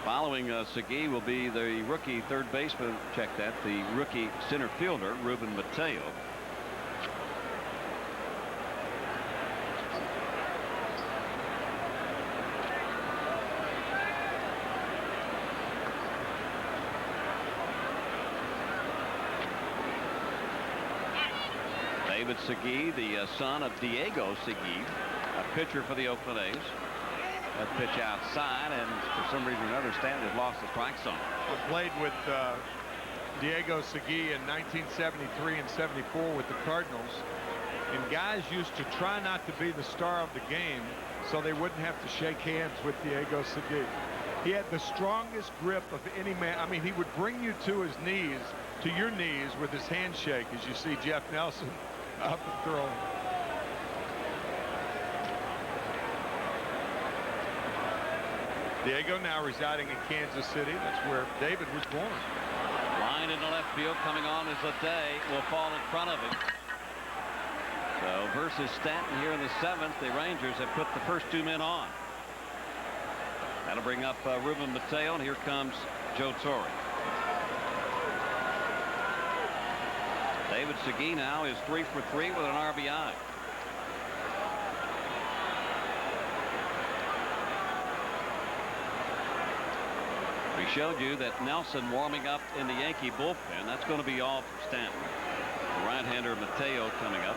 Following Segui will be the rookie third baseman. Check that. The rookie center fielder, Ruben Mateo. David Segui, the son of Diego Segui, a pitcher for the Oakland A's. That pitch outside, and for some reason or another, Stanton has lost the strike zone. I played with Diego Segui in 1973 and 74 with the Cardinals, and guys used to try not to be the star of the game so they wouldn't have to shake hands with Diego Segui. He had the strongest grip of any man. I mean, he would bring you to his knees, to your knees, with his handshake, as you see Jeff Nelson up and throwing. Diego now residing in Kansas City. That's where David was born. Line in the left field coming on as Day will fall in front of him. So versus Stanton here in the 7th, the Rangers have put the first 2 men on. That'll bring up Ruben Mateo, and here comes Joe Torre. David Segui now is 3 for 3 with an RBI. We showed you that Nelson warming up in the Yankee bullpen. That's going to be all for Stanton. The right-hander Mateo coming up.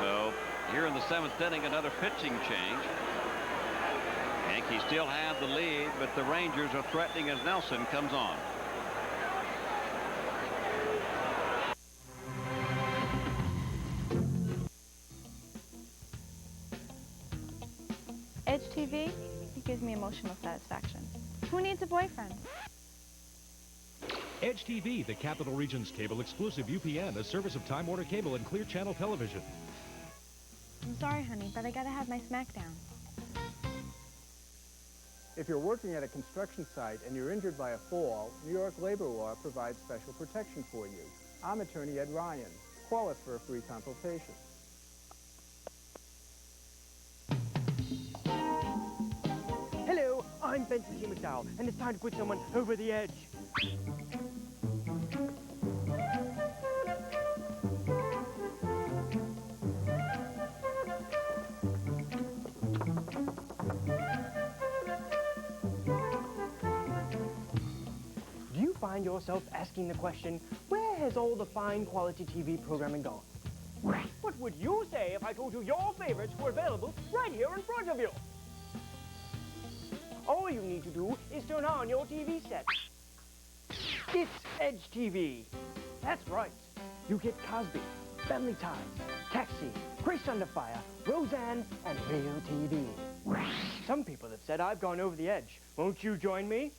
So here in the 7th inning, another pitching change. Yankees still have the lead, but the Rangers are threatening as Nelson comes on. Edge TV, it gives me emotional satisfaction. Who needs a boyfriend? Edge TV, the Capital Region's cable exclusive UPN, a service of Time Warner Cable and Clear Channel Television. I'm sorry, honey, but I gotta have my SmackDown. If you're working at a construction site and you're injured by a fall, New York labor law provides special protection for you. I'm attorney Ed Ryan. Call us for a free consultation. Hello, I'm Benson G. McDowell, and it's time to put someone over the edge. Do you find yourself asking the question, where has all the fine quality TV programming gone? What would you say if I told you your favorites were available right here in front of you? All you need to do is turn on your TV set. It's Edge TV. That's right. You get Cosby, Family Ties, Taxi, Grace Under Fire, Roseanne, and Real TV. Some people have said I've gone over the edge. Won't you join me?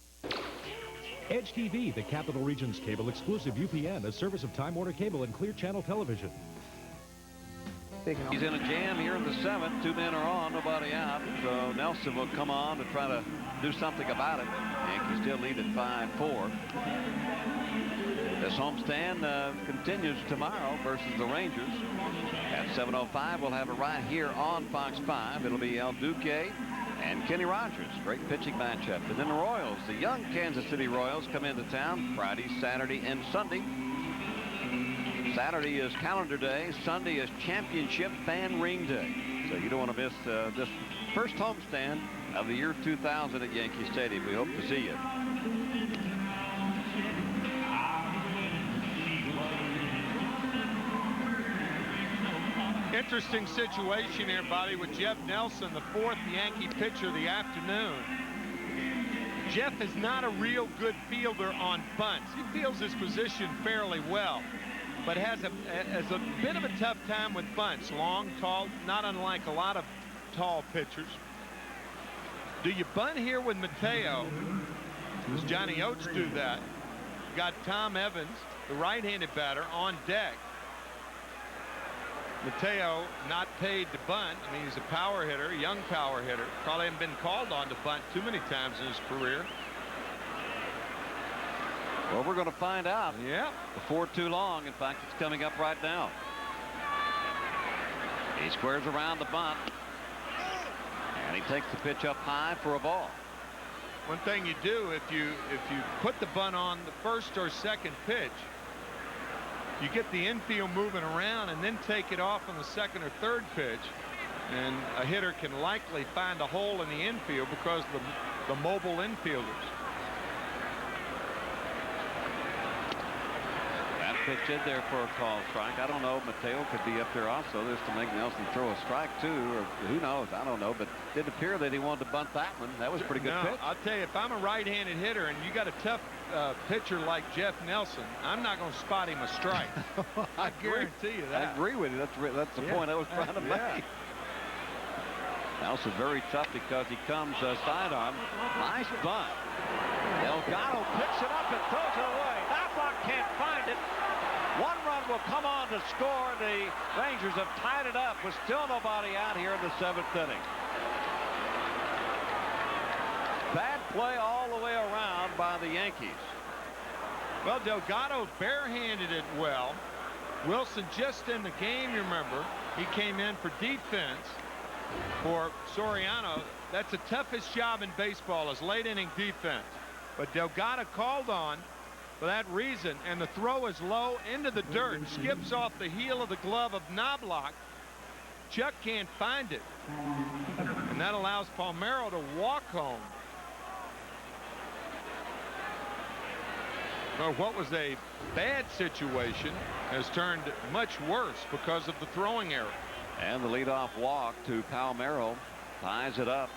Edge TV, the Capital Region's cable exclusive UPN, a service of Time Warner Cable and Clear Channel Television. He's in a jam here in the 7th. 2 men are on, nobody out. So Nelson will come on to try to do something about it. Yankees still lead at 5-4. This homestand continues tomorrow versus the Rangers. At 7:05, we'll have it right here on Fox 5. It'll be El Duque and Kenny Rogers. Great pitching matchup. And then the Royals, the young Kansas City Royals, come into town Friday, Saturday, and Sunday. Saturday is calendar day. Sunday is championship fan ring day. So you don't want to miss this first homestand of the year 2000 at Yankee Stadium. We hope to see you. Interesting situation here, buddy, with Jeff Nelson, the 4th Yankee pitcher of the afternoon. Jeff is not a real good fielder on bunts. He fields his position fairly well, but has a bit of a tough time with bunts. Long, tall, not unlike a lot of tall pitchers. Do you bunt here with Mateo? Does Johnny Oates do that? Got Tom Evans, the right-handed batter, on deck. Mateo not paid to bunt. I mean, he's a power hitter, a young power hitter. Probably hasn't been called on to bunt too many times in his career. Well, we're going to find out. Yeah. Before too long. In fact, it's coming up right now. He squares around the bunt. And he takes the pitch up high for a ball. One thing you do, if you put the bunt on the first or second pitch, you get the infield moving around and then take it off on the second or third pitch, and a hitter can likely find a hole in the infield because of the mobile infielders. That pitch in there for a call strike. I don't know. Mateo could be up there also just to make Nelson throw a strike too, or who knows? I don't know. But it did appear that he wanted to bunt that one. That was a pretty good pitch. I'll tell you, if I'm a right-handed hitter and you got a tough pitcher like Jeff Nelson, I'm not going to spot him a strike. I guarantee you that. I agree with you. That's the point I was trying to make. Nelson very tough because he comes sidearm. Nice bunt. Delgado picks it up and throws it away. Knobloch can't find it. One run will come on to score. The Rangers have tied it up with still nobody out here in the 7th inning. Bad play all the way around by the Yankees. Well, Delgado barehanded it well. Wilson just in the game, you remember. He came in for defense for Soriano. That's the toughest job in baseball, is late inning defense. But Delgado called on for that reason, and the throw is low into the dirt, skips off the heel of the glove of Knobloch. Chuck can't find it, and that allows Palmeiro to walk home. Well, what was a bad situation has turned much worse because of the throwing error. And the leadoff walk to Palmeiro ties it up.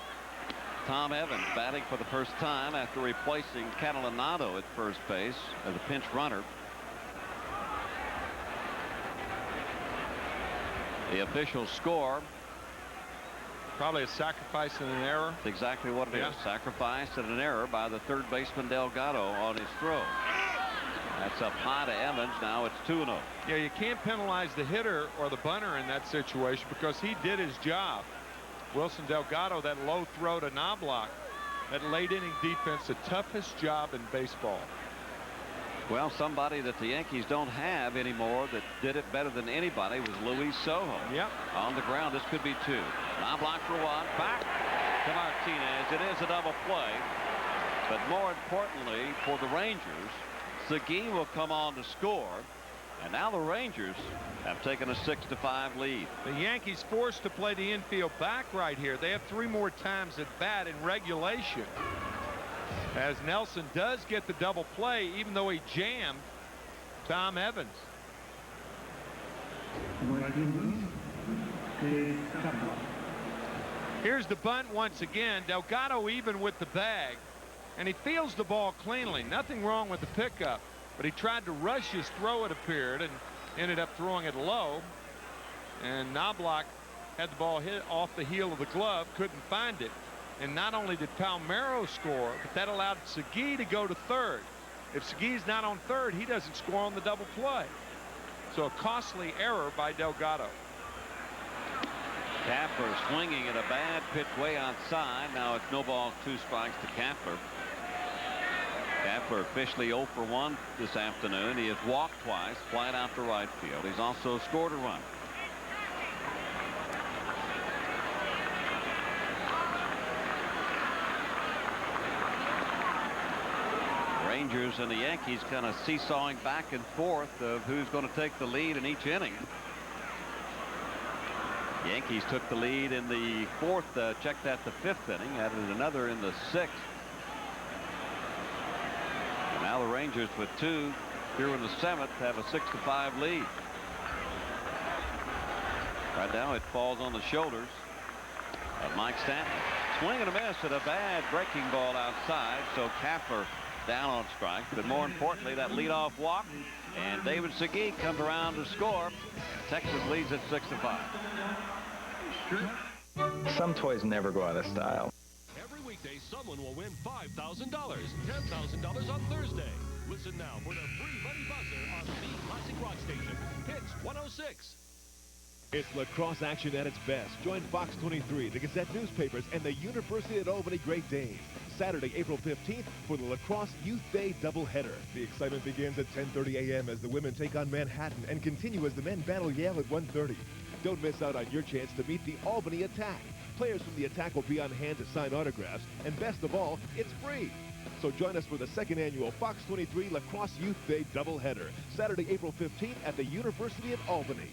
Tom Evans batting for the first time after replacing Catalanado at first base as a pinch runner. The official score. Probably a sacrifice and an error. That's exactly what it is. Sacrifice and an error by the third baseman Delgado on his throw. That's up high to Evans. Now it's 2-0. Yeah, you can't penalize the hitter or the bunter in that situation because he did his job. Wilson Delgado, that low throw to Knobloch, that late inning defense, the toughest job in baseball. Well, somebody that the Yankees don't have anymore that did it better than anybody was Luis Sojo. Yep. On the ground, this could be 2. Knobloch for 1. Back to Martinez. It is a double play. But more importantly for the Rangers, Seguin will come on to score. And now the Rangers have taken a 6-5 lead. The Yankees forced to play the infield back right here. They have 3 more times at bat in regulation. As Nelson does get the double play, even though he jammed Tom Evans. Here's the bunt once again. Delgado even with the bag, and he fields the ball cleanly. Nothing wrong with the pickup, but he tried to rush his throw, it appeared, and ended up throwing it low. And Knobloch had the ball hit off the heel of the glove, couldn't find it. And not only did Palmeiro score, but that allowed Seguin to go to third. If Seguin's not on third, he doesn't score on the double play. So a costly error by Delgado. Kapler swinging at a bad pitch way outside. Now it's no ball, 2 strikes to Kapler. Kapler officially 0 for 1 this afternoon. He has walked twice, flied out to right field. He's also scored a run. Rangers and the Yankees kind of seesawing back and forth of who's going to take the lead in each inning. Yankees took the lead in the 4th, checked that the 5th inning, added another in the 6th. And now the Rangers with 2 here in the 7th have a 6-5 lead. Right now it falls on the shoulders of Mike Stanton. Swing and a miss at a bad breaking ball outside, so Kapler down on strike, but more importantly that leadoff walk, and David Seguin comes around to score. Texas leads at 6-5. Some toys never go out of style. Every weekday someone will win $5,000, $10,000 on Thursday. Listen now for the free money buzzer on the Classic Rock Station. Pitch 106. It's lacrosse action at its best. Join Fox 23, the Gazette newspapers, and the University at Albany Great Danes. Saturday, April 15th for the Lacrosse Youth Day doubleheader. The excitement begins at 10:30 a.m. as the women take on Manhattan and continue as the men battle Yale at 1:30. Don't miss out on your chance to meet the Albany Attack. Players from the attack will be on hand to sign autographs, and best of all, it's free. So join us for the second annual Fox 23 Lacrosse Youth Day doubleheader, Saturday, April 15th at the University of Albany.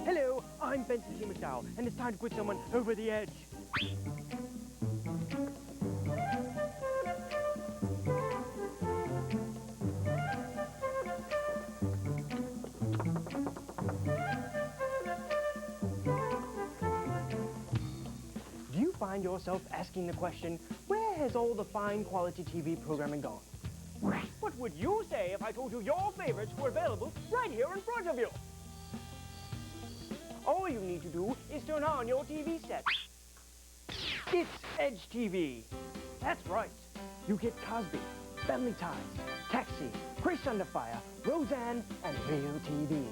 Hello, I'm Benson T. McDowell, and it's time to put someone over the edge. Do you find yourself asking the question, where has all the fine quality TV programming gone? What would you say if I told you your favorites were available right here in front of you? All you need to do is turn on your TV set. It's Edge TV. That's right. You get Cosby, Family Ties, Taxi, Grace Under Fire, Roseanne, and Real TV.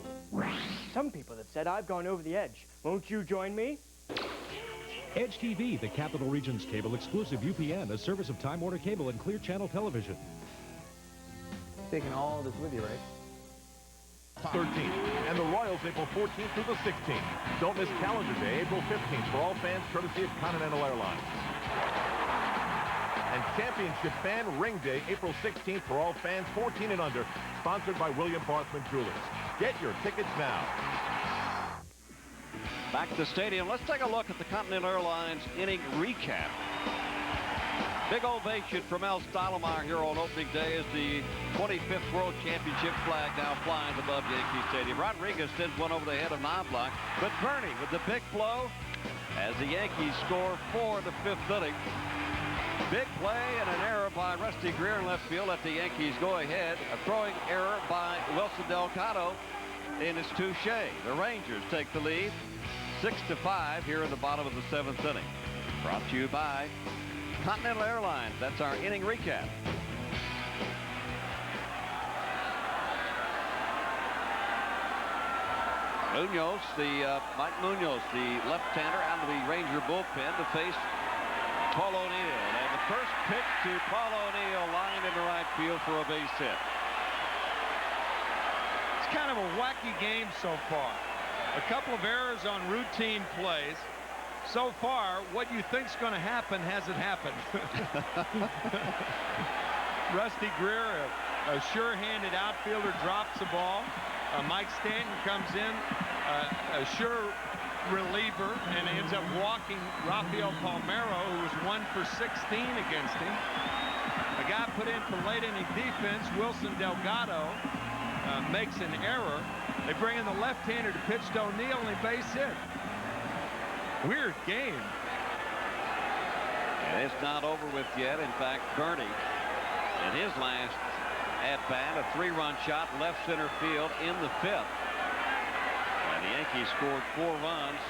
Some people have said I've gone over the edge. Won't you join me? Edge TV, the Capital Region's cable-exclusive UPN, a service of Time Warner Cable and Clear Channel Television. Taking all this with you, right? 13th, and the Royals April 14th through the 16th. Don't miss Calendar Day, April 15th, for all fans, courtesy of Continental Airlines. And Championship Fan Ring Day, April 16th, for all fans 14 and under, sponsored by William Barthman Jewelers. Get your tickets now. Back to the stadium. Let's take a look at the Continental Airlines inning recap. Big ovation from Al Stottlemyre here on opening day as the 25th World Championship flag now flies above Yankee Stadium. Rodriguez sends one over the head of Knobloch, but Bernie with the big blow as the Yankees score 4 in the 5th inning. Big play and an error by Rusty Greer in left field. Let the Yankees go ahead. A throwing error by Wilson Delgado, and it's touche. The Rangers take the lead 6-5 here in the bottom of the 7th inning. Brought to you by Continental Airlines. That's our inning recap. Munoz, Mike Munoz, the left-hander out of the Ranger bullpen to face Paul O'Neill. And the first pitch to Paul O'Neill, lined into right field for a base hit. It's kind of a wacky game so far. A couple of errors on routine plays. So far, what you think's going to happen hasn't happened. Rusty Greer, a sure-handed outfielder, drops the ball. Mike Stanton comes in, a sure reliever, and ends up walking Rafael Palmeiro, who was 1 for 16 against him. A guy put in for late inning defense, Wilson Delgado, makes an error. They bring in the left-hander to pitch to O'Neill, and he base hit. Weird game. And it's not over with yet. In fact, Bernie, in his last at-bat, a 3-run shot left center field in the 5th. And the Yankees scored 4 runs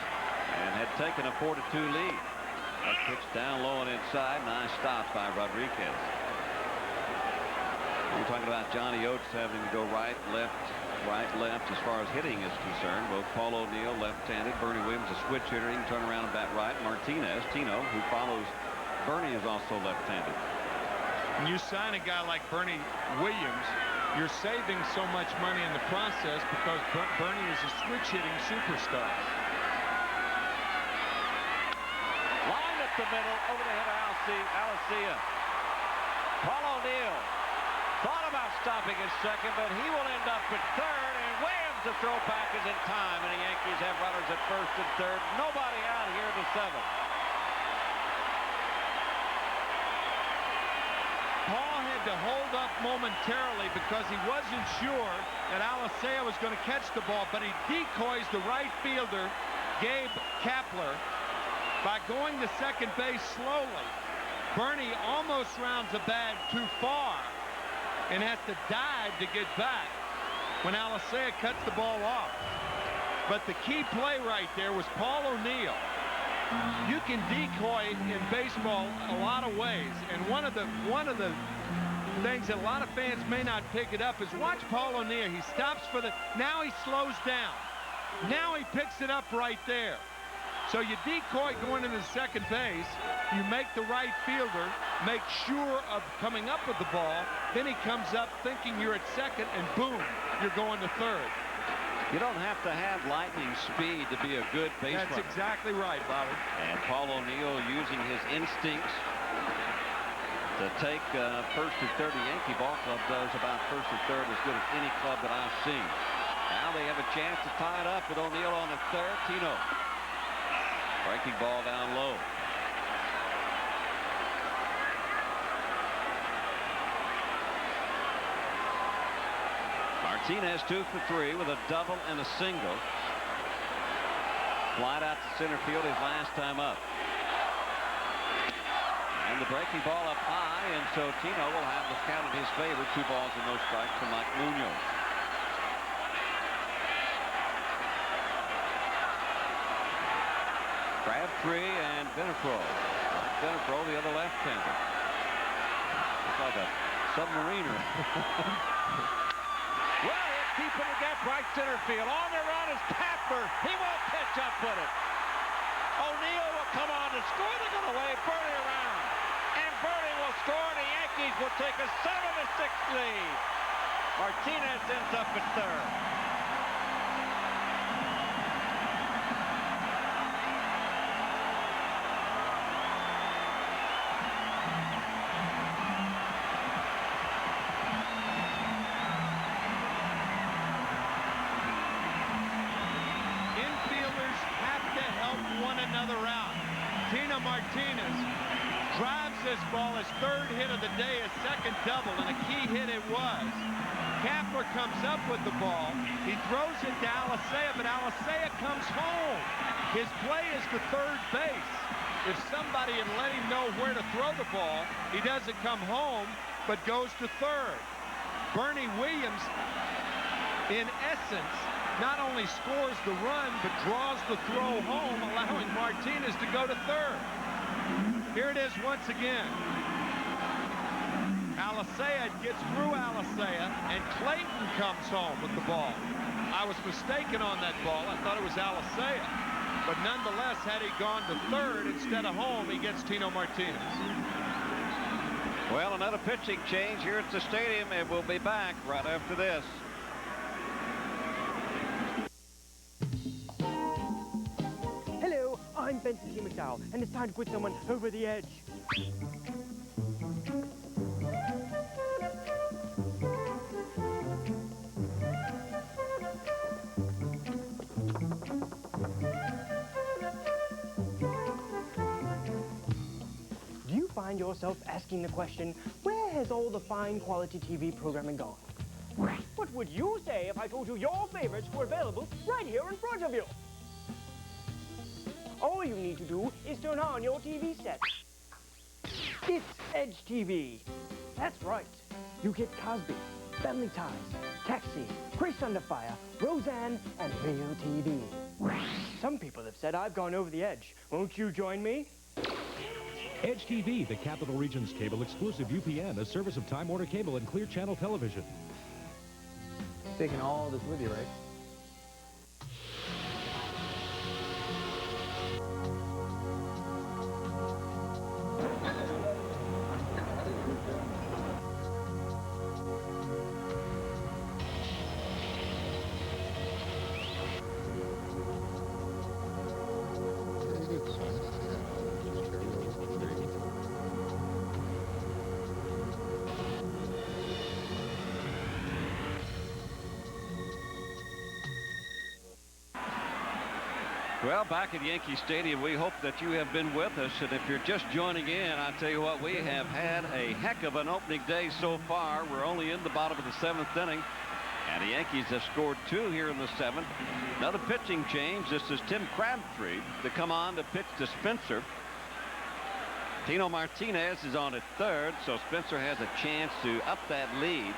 and had taken a 4-2 lead. That pitch down low and inside. Nice stop by Rodriguez. We're talking about Johnny Oates having to go right, left, as far as hitting is concerned. Both Paul O'Neill, left-handed. Bernie Williams, a switch hitter. He can turn around and bat right. Martinez, Tino, who follows Bernie, is also left-handed. When you sign a guy like Bernie Williams, you're saving so much money in the process because Bernie is a switch-hitting superstar. Line up the middle, over the head of Alessia. Paul O'Neill thought about stopping at second, but he will end up at third, and Williams, the throw back is in time, and the Yankees have runners at first and third. Nobody out here in the 7th. Paul had to hold up momentarily because he wasn't sure that Alessia was going to catch the ball, but he decoys the right fielder, Gabe Kapler, by going to second base slowly. Bernie almost rounds the bag too far and has to dive to get back when Alessia cuts the ball off. But the key play right there was Paul O'Neill. You can decoy in baseball a lot of ways, and one of the things that a lot of fans may not pick it up is watch Paul O'Neill. He stops for the, now he slows down. Now he picks it up right there. So you decoy going into second base, you make the right fielder make sure of coming up with the ball, then he comes up thinking you're at second, and boom, you're going to third. You don't have to have lightning speed to be a good base runner. That's exactly right, Bobby. And Paul O'Neill using his instincts to take first and third. The Yankee ball club does about first and third as good as any club that I've seen. Now they have a chance to tie it up with O'Neill on the third. Tino. Breaking ball down low. Martinez 2 for 3 with a double and a single. Flied out to center field his last time up. And the breaking ball up high, and so Tino will have the count in his favor. 2 balls and no strikes for Mike Munoz. Crabtree and Venefro. Venefro, the other left-hander. Looks like a submariner. Well, he's keeping the gap right center field. On the run is Tapper. He won't pitch up with it. O'Neill will come on to score. They're going to wave Bernie around. And Bernie will score. The Yankees will take a 7-6 lead. Martinez ends up at third. Tino Martinez drives this ball, his third hit of the day, his second double, and a key hit it was. Kapler comes up with the ball. He throws it to Alicea, but Alicea comes home. His play is to third base. If somebody had let him know where to throw the ball, he doesn't come home, but goes to third. Bernie Williams, in essence, not only scores the run, but draws the throw home, allowing Martinez to go to third. Here it is once again. Alicea gets through Alicea, and Clayton comes home with the ball. I was mistaken on that ball. I thought it was Alicea. But nonetheless, had he gone to third instead of home, he gets Tino Martinez. Well, another pitching change here at the stadium, and we'll be back right after this. Hello, I'm Benson T. McDowell, and it's time to put someone over the edge. Do you find yourself asking the question, where has all the fine quality TV programming gone? What would you say if I told you your favorites were available right here in front of you? All you need to do is turn on your TV set. It's Edge TV. That's right. You get Cosby, Family Ties, Taxi, Grace Under Fire, Roseanne, and Real TV. Some people have said I've gone over the edge. Won't you join me? Edge TV, the Capital Region's cable-exclusive UPN, a service of Time Warner Cable and Clear Channel Television. Taking all this with you, right? Well, back at Yankee Stadium, we hope that you have been with us. And if you're just joining in, I tell you what, we have had a heck of an opening day so far. We're only in the bottom of the 7th inning. And the Yankees have scored 2 here in the 7th. Another pitching change. This is Tim Crabtree to come on to pitch to Spencer. Tino Martinez is on at third, so Spencer has a chance to up that lead.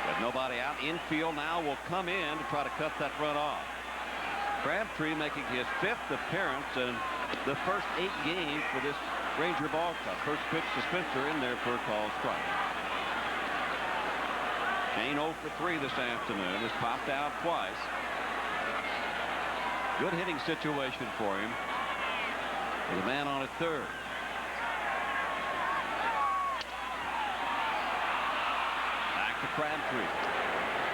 With nobody out, infield now will come in to try to cut that run off. Crabtree making his 5th appearance in the first 8 games for this Ranger ball club. First pitch to Spencer in there for a called strike. Kane 0 for 3 this afternoon. Has popped out twice. Good hitting situation for him. With a man on at third. Back to Crabtree.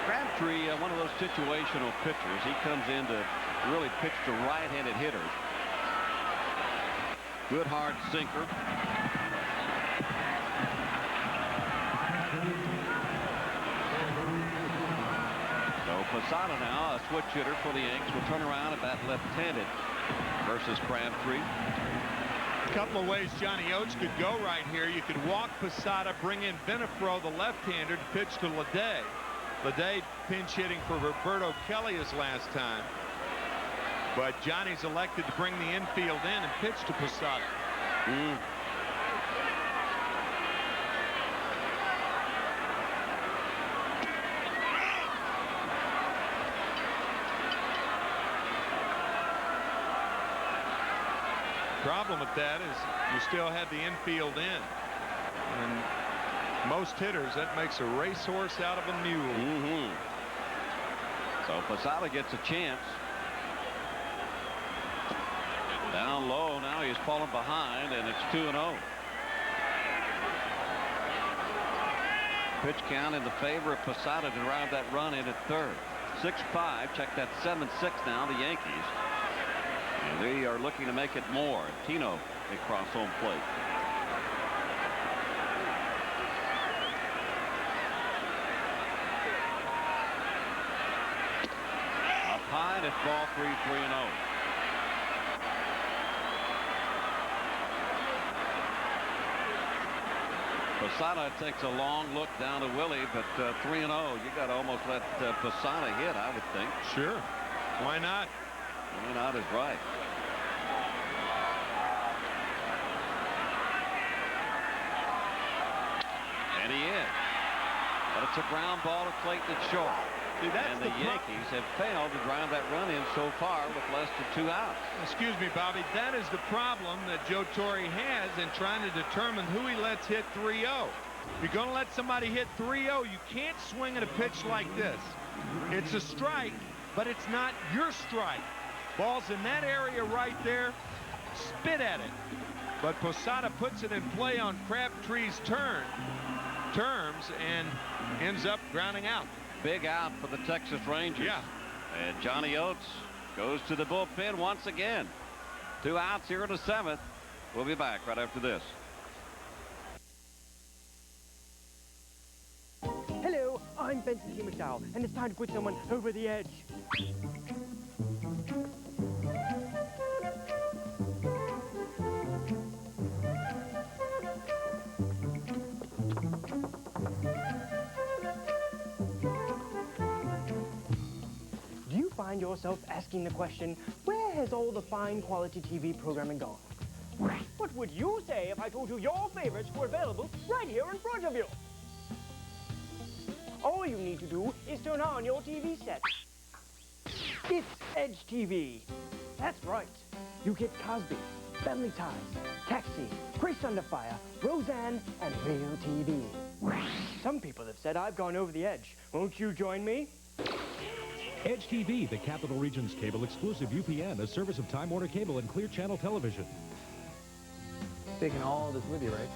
Crabtree, one of those situational pitchers. He comes in to really pitch to right-handed hitters. Good hard sinker. So Posada now, a switch hitter for the Yanks, will turn around at bat left-handed versus Crabtree. A couple of ways Johnny Oates could go right here. You could walk Posada, bring in Benefro, the left-hander, to pitch to Leday. Leday pinch hitting for Roberto Kelly his last time. But Johnny's elected to bring the infield in and pitch to Posada. Problem with that is you still have the infield in, and most hitters, that makes a racehorse out of a mule. So Posada gets a chance. Down low, now he's fallen behind, and it's 2-0. Pitch count in the favor of Posada to drive that run in at third. 6-5, check that 7-6 now, the Yankees. And they are looking to make it more. Tino across home plate. Up high, and it's ball 3-0. Posada takes a long look down to Willie, but 3-0. You got to almost let Posada hit, I would think. Sure. Why not? Why not is right. And he is. But it's a ground ball to Clayton at short. See, that's and the Yankees have failed to drive that run in so far with less than 2 outs. Excuse me, Bobby. That is the problem that Joe Torre has in trying to determine who he lets hit 3-0. If you're going to let somebody hit 3-0, you can't swing at a pitch like this. It's a strike, but it's not your strike. Ball's in that area right there. Spit at it. But Posada puts it in play on Crabtree's terms and ends up grounding out. Big out for the Texas Rangers. Yeah. And Johnny Oates goes to the bullpen once again. 2 outs here in the 7th. We'll be back right after this. Hello, I'm Benson T. McDowell, and it's time to put someone over the edge. Find yourself asking the question, where has all the fine quality TV programming gone? What would you say if I told you your favorites were available right here in front of you? All you need to do is turn on your TV set. It's Edge TV. That's right. You get Cosby, Family Ties, Taxi, Grace Under Fire, Roseanne, and Real TV. Some people have said I've gone over the edge. Won't you join me? Edge TV, the Capital Region's cable-exclusive UPN, a service of Time Warner Cable and Clear Channel Television. Taking all this with you, right?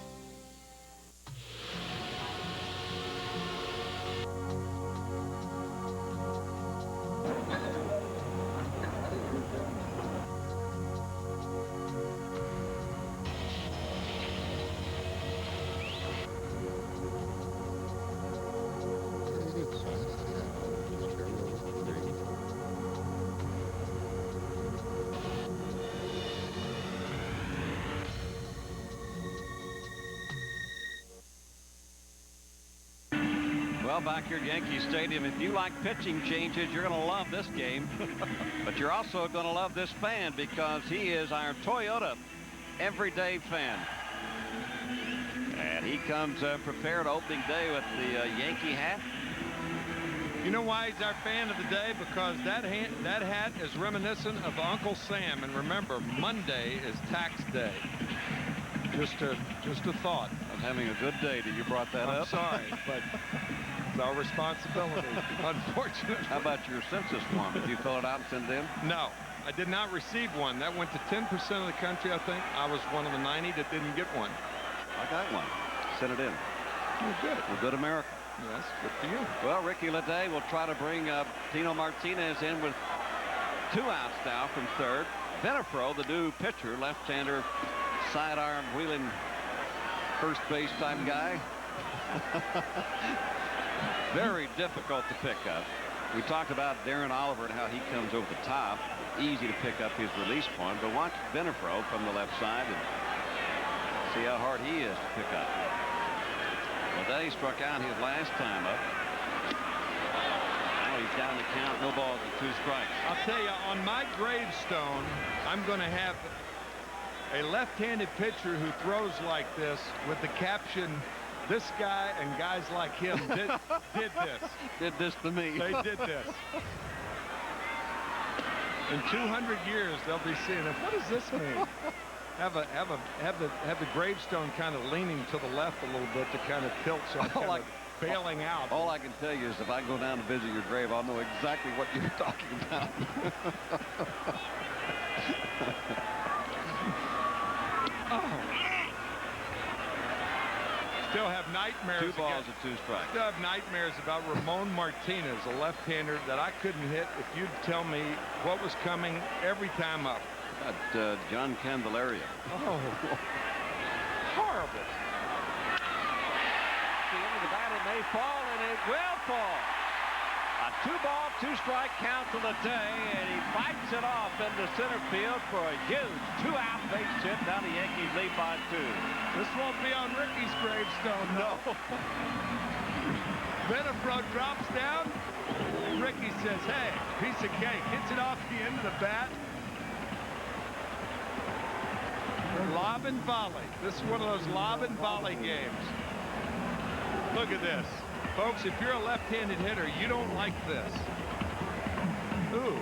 Well, back here at Yankee Stadium, if you like pitching changes, you're going to love this game. But you're also going to love this fan because he is our Toyota everyday fan. And he comes prepared opening day with the Yankee hat. You know why he's our fan of the day? Because that hat is reminiscent of Uncle Sam. And remember, Monday is tax day. Just a thought. I'm having a good day that you brought that up. I'm sorry, but it's our responsibility, unfortunately. How about your census form? Did you fill it out and send it in? No, I did not receive one. That went to 10% of the country, I think. I was one of the 90 that didn't get one. I got one. Sent it in. Oh, good. Well, good America. Yes, good for you. Well, Ricky Leday will try to bring Tino Martinez in with 2 outs now from third. Venafro, the new pitcher, left-hander, sidearm wheeling first base type guy. Very difficult to pick up. We talked about Darren Oliver and how he comes over the top. Easy to pick up his release point, but watch Venafro from the left side and see how hard he is to pick up. Leday struck out his last time up. Now he's down the count. No balls and 2 strikes. I'll tell you, on my gravestone, I'm going to have a left-handed pitcher who throws like this with the caption, "This guy and guys like him did this." Did this to me. They did this. In 200 years, they'll be seeing it. What does this mean? Have the gravestone kind of leaning to the left a little bit to kind of tilt, so I'm kind of bailing out. All I can tell you is if I go down to visit your grave, I'll know exactly what you're talking about. Still have nightmares. 2 balls and 2 strikes. Still have nightmares about Ramon Martinez, a left-hander that I couldn't hit if you'd tell me what was coming every time up. John Candelaria. Oh, horrible. The end of the bat, it may fall, and it will fall. A 2-ball, 2-strike count to the day, and he fights it off into center field for a huge 2-out base hit. Now the Yankees lead by 2. This won't be on Ricky's gravestone, no. Venafro drops down. Ricky says, "Hey, piece of cake." Hits it off the end of the bat. Lob and volley. This is one of those lob and volley games. Look at this. Folks, if you're a left-handed hitter, you don't like this. Ooh.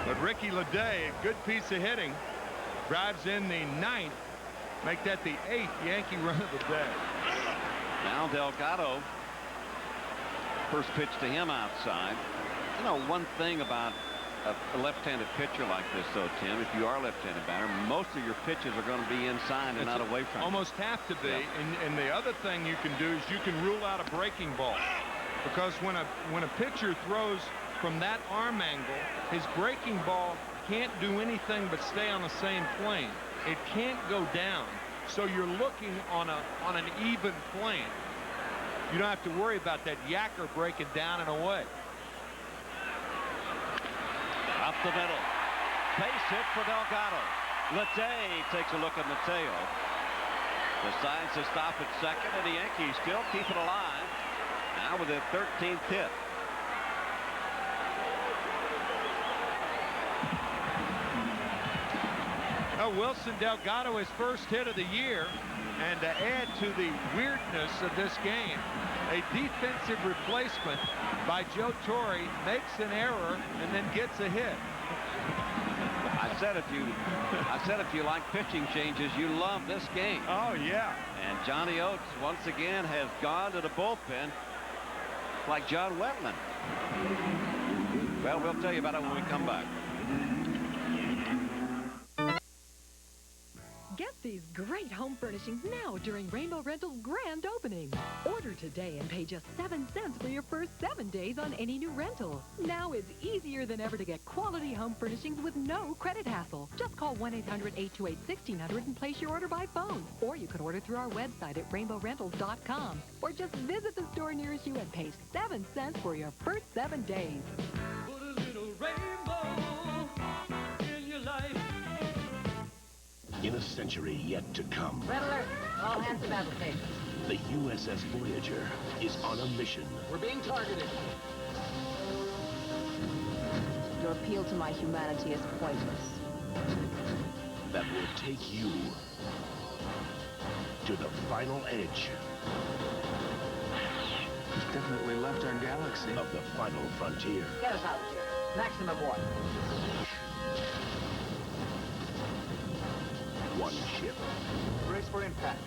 But Ricky Leday, a good piece of hitting, drives in the 9th. Make that the 8th Yankee run of the day. Now Delgado. First pitch to him outside. You know, one thing about a left-handed pitcher like this, though, Tim, if you are a left-handed batter, most of your pitches are going to be inside and not away from you. Almost have to be. Yep. And the other thing you can do is you can rule out a breaking ball, because when a pitcher throws from that arm angle, his breaking ball can't do anything but stay on the same plane. It can't go down. So you're looking on an even plane. You don't have to worry about that yacker breaking down and away. Up the middle. Base hit for Delgado. Leday takes a look at Mateo. Decides to stop at second, and the Yankees still keep it alive. Now with their 13th hit. Wilson Delgado, his first hit of the year, and to add to the weirdness of this game, a defensive replacement by Joe Torre makes an error and then gets a hit. I said if you like pitching changes, you love this game. Oh yeah. And Johnny Oates once again has gone to the bullpen like John Wetland. Well, we'll tell you about it when we come back. Get these great home furnishings now during Rainbow Rental's grand opening. Order today and pay just 7 cents for your first 7 days on any new rental. Now it's easier than ever to get quality home furnishings with no credit hassle. Just call 1-800-828-1600 and place your order by phone. Or you could order through our website at rainbowrentals.com. Or just visit the store nearest you and pay 7 cents for your first 7 days. Put a little rainbow in your life. In a century yet to come, Red alert! All hands to battle station. the USS Voyager is on a mission We're being targeted. Your appeal to my humanity is pointless. that will take you to the final edge. He's definitely left our galaxy. Of the final frontier. Get us out of here. Maximum warp. One ship. Brace for impact.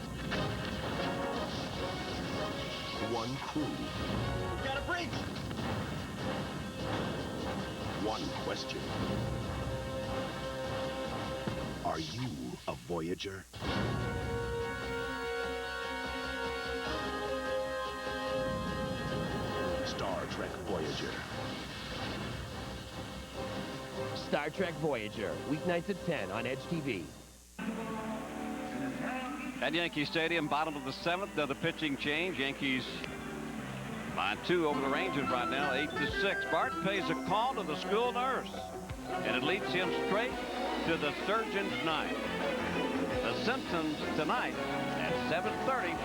One crew. We've got a breach! One question. Are you a Voyager? Trek Voyager. Star Trek Voyager, weeknights at 10 on Edge TV. At Yankee Stadium, bottom of the 7th, the pitching change. Yankees by 2 over the Rangers right now, 8-6. Bart pays a call to the school nurse, and it leads him straight to the surgeon's knife. The Simpsons tonight at 7:30,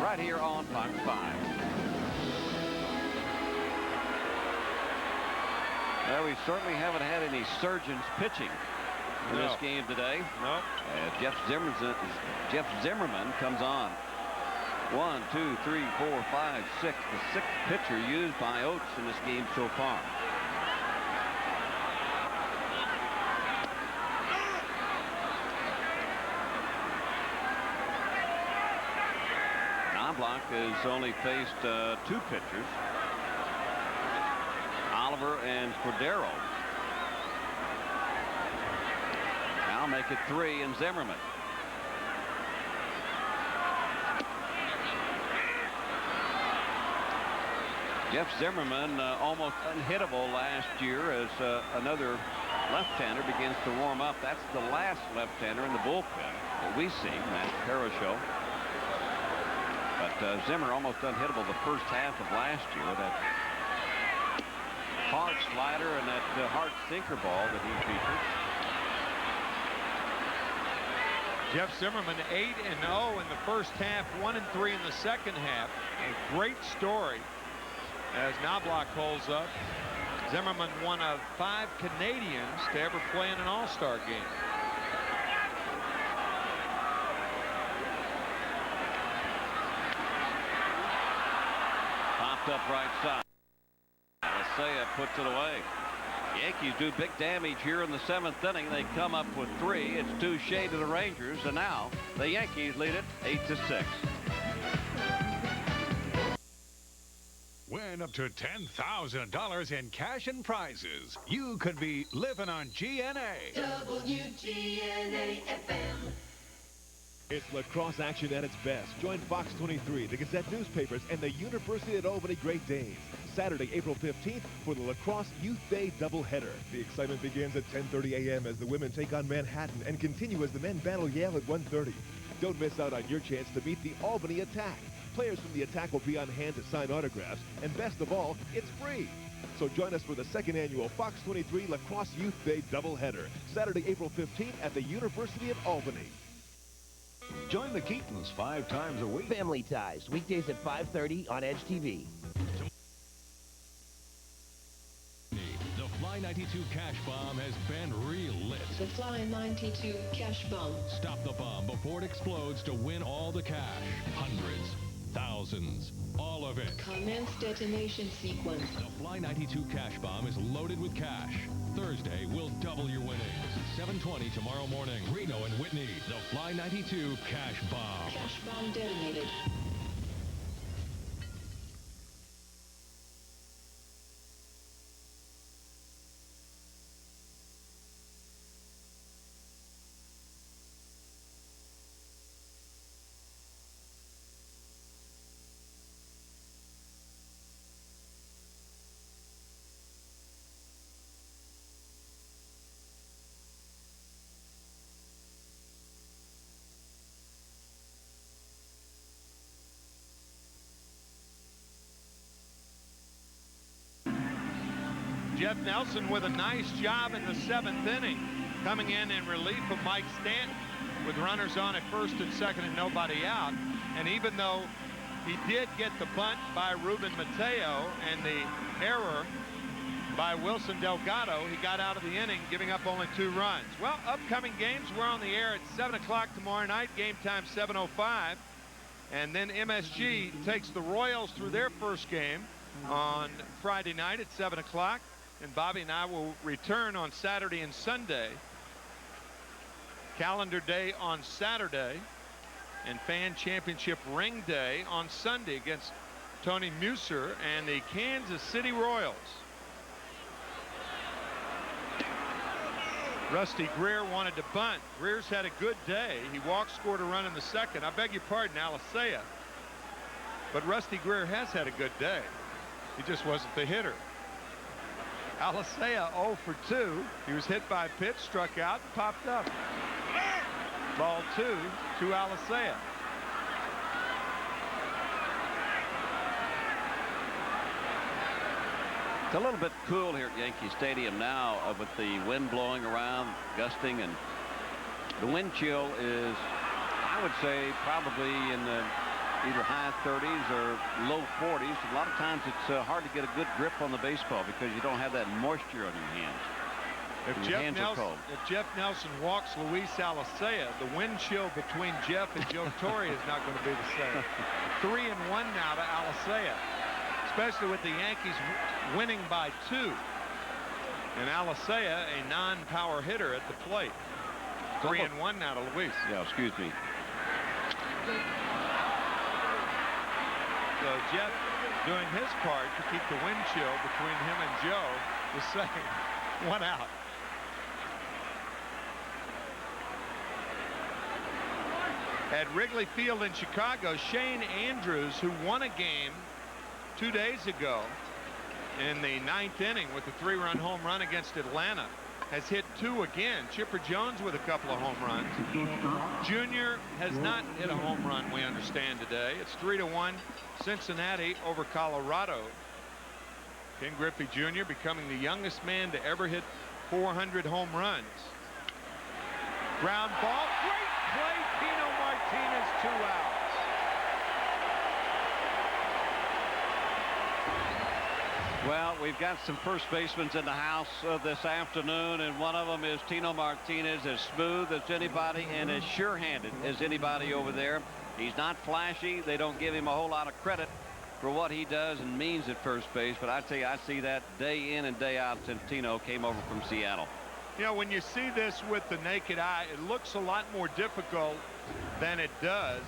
right here on Fox 5. Well, we certainly haven't had any surgeons pitching in this game today. No. Jeff Zimmerman comes on. 1, 2, 3, 4, 5, 6. The 6th pitcher used by Oates in this game so far. Knobloch has only faced 2 pitchers, Oliver and Cordero. Now make it 3 and Zimmerman. Jeff Zimmerman almost unhittable last year as another left-hander begins to warm up. That's the last left-hander in the bullpen that we see, Matt Parashow. But Zimmer almost unhittable the first half of last year with that hard slider and that hard sinker ball that he featured. Jeff Zimmerman 8-0 in the first half, 1-3 in the second half. A great story as Knobloch holds up. Zimmerman, one of 5 Canadians to ever play in an All-Star game. Popped up right side. Alessia puts it away. Yankees do big damage here in the 7th inning. They come up with 3. It's 2 shade to the Rangers, and now the Yankees lead it 8-6. Win up to $10,000 in cash and prizes. You could be living on GNA. WGNA FM. It's lacrosse action at its best. Join Fox 23, the Gazette newspapers, and the University at Albany Great Danes. Saturday, April 15th for the Lacrosse Youth Day doubleheader. The excitement begins at 10:30 a.m. as the women take on Manhattan and continue as the men battle Yale at 1:30. Don't miss out on your chance to meet the Albany Attack. Players from the Attack will be on hand to sign autographs, and best of all, it's free. So join us for the 2nd annual Fox 23 Lacrosse Youth Day doubleheader, Saturday, April 15th at the University of Albany. Join the Keatons 5 times a week. Family Ties, weekdays at 5:30 on Edge TV. The Fly 92 Cash Bomb has been relit. The Fly 92 Cash Bomb. Stop the bomb before it explodes to win all the cash. Hundreds, thousands, all of it. Commence detonation sequence. The Fly 92 Cash Bomb is loaded with cash. Thursday will double your winnings. 7:20 tomorrow morning. Reno and Whitney. The Fly 92 Cash Bomb. Cash bomb detonated. Jeff Nelson with a nice job in the 7th inning, coming in relief of Mike Stanton with runners on at first and second and nobody out. And even though he did get the bunt by Ruben Mateo and the error by Wilson Delgado, he got out of the inning giving up only 2 runs. Well, upcoming games, we're on the air at 7 o'clock tomorrow night, game time 7:05. And then MSG takes the Royals through their first game on Friday night at 7 o'clock. And Bobby and I will return on Saturday and Sunday. Calendar Day on Saturday and Fan Championship Ring Day on Sunday against Tony Muser and the Kansas City Royals. Rusty Greer wanted to bunt. Greer's had a good day. He walked, scored a run in the 2nd. I beg your pardon, Alessia. But Rusty Greer has had a good day. He just wasn't the hitter. Alicea 0 for 2. He was hit by a pitch, struck out, and popped up. Ball 2 to Alicea. It's a little bit cool here at Yankee Stadium now with the wind blowing around, gusting, and the wind chill is, I would say, probably in the either high 30s or low 40s. A lot of times it's hard to get a good grip on the baseball because you don't have that moisture on your hands. If Jeff Nelson walks Luis Alicea, the wind chill between Jeff and Joe Torre is not going to be the same. 3-1 now to Alicea, especially with the Yankees winning by 2. And Alicea, a non-power hitter at the plate. 3-1 now to Luis. Yeah, excuse me. So Jeff doing his part to keep the wind chill between him and Joe. The second, 1 out. At Wrigley Field in Chicago, Shane Andrews, who won a game 2 days ago in the 9th inning with a 3-run home run against Atlanta, has hit 2 again. Chipper Jones with a couple of home runs. Junior has not hit a home run, we understand, today. It's 3-1 Cincinnati over Colorado. Ken Griffey Jr. becoming the youngest man to ever hit 400 home runs. Ground ball, great play, Tino Martinez, 2 outs. Well, we've got some first basemen in the house this afternoon, and one of them is Tino Martinez, as smooth as anybody and as sure-handed as anybody over there. He's not flashy. They don't give him a whole lot of credit for what he does and means at first base, but I tell you, I see that day in and day out since Tino came over from Seattle. You know, when you see this with the naked eye, it looks a lot more difficult than it does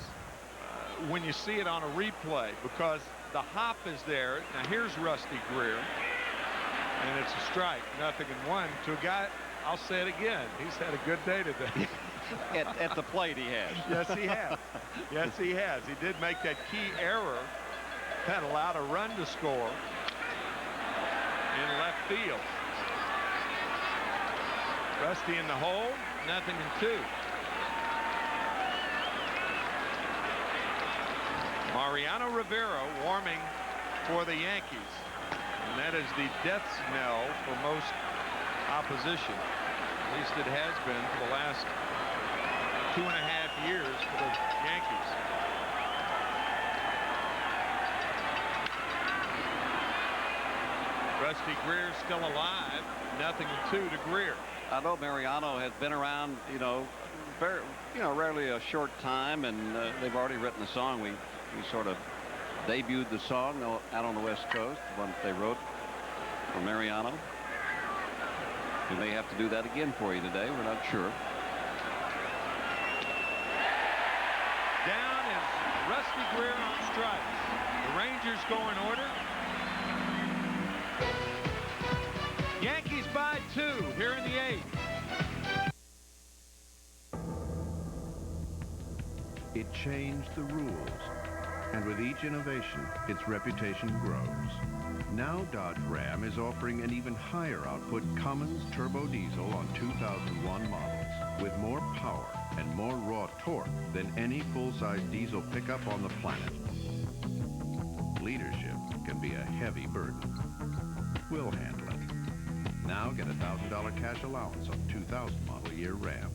when you see it on a replay, because the hop is there. Now here's Rusty Greer, and it's a strike, 0-1 to a guy. I'll say it again, he's had a good day today. at the plate he has. Yes, he has. Yes, he has. He did make that key error that allowed a run to score in left field. Rusty in the hole, 0-2. Mariano Rivera warming for the Yankees, and that is the death knell for most opposition. At least it has been for the last 2.5 years for the Yankees. Rusty Greer still alive, 0-2 to Greer. I know Mariano has been around, rarely a short time, and they've already written a song. We sort of debuted the song out on the West Coast, the one that they wrote for Mariano. We may have to do that again for you today. We're not sure. Down is Rusty Greer on strikes. The Rangers go in order. Yankees by 2 here in the 8th. It changed the rules, and with each innovation, its reputation grows. Now Dodge Ram is offering an even higher output Cummins turbo diesel on 2001 models, with more power and more raw torque than any full-size diesel pickup on the planet. Leadership can be a heavy burden. We'll handle it. Now get a $1,000 cash allowance on 2000 model year Rams.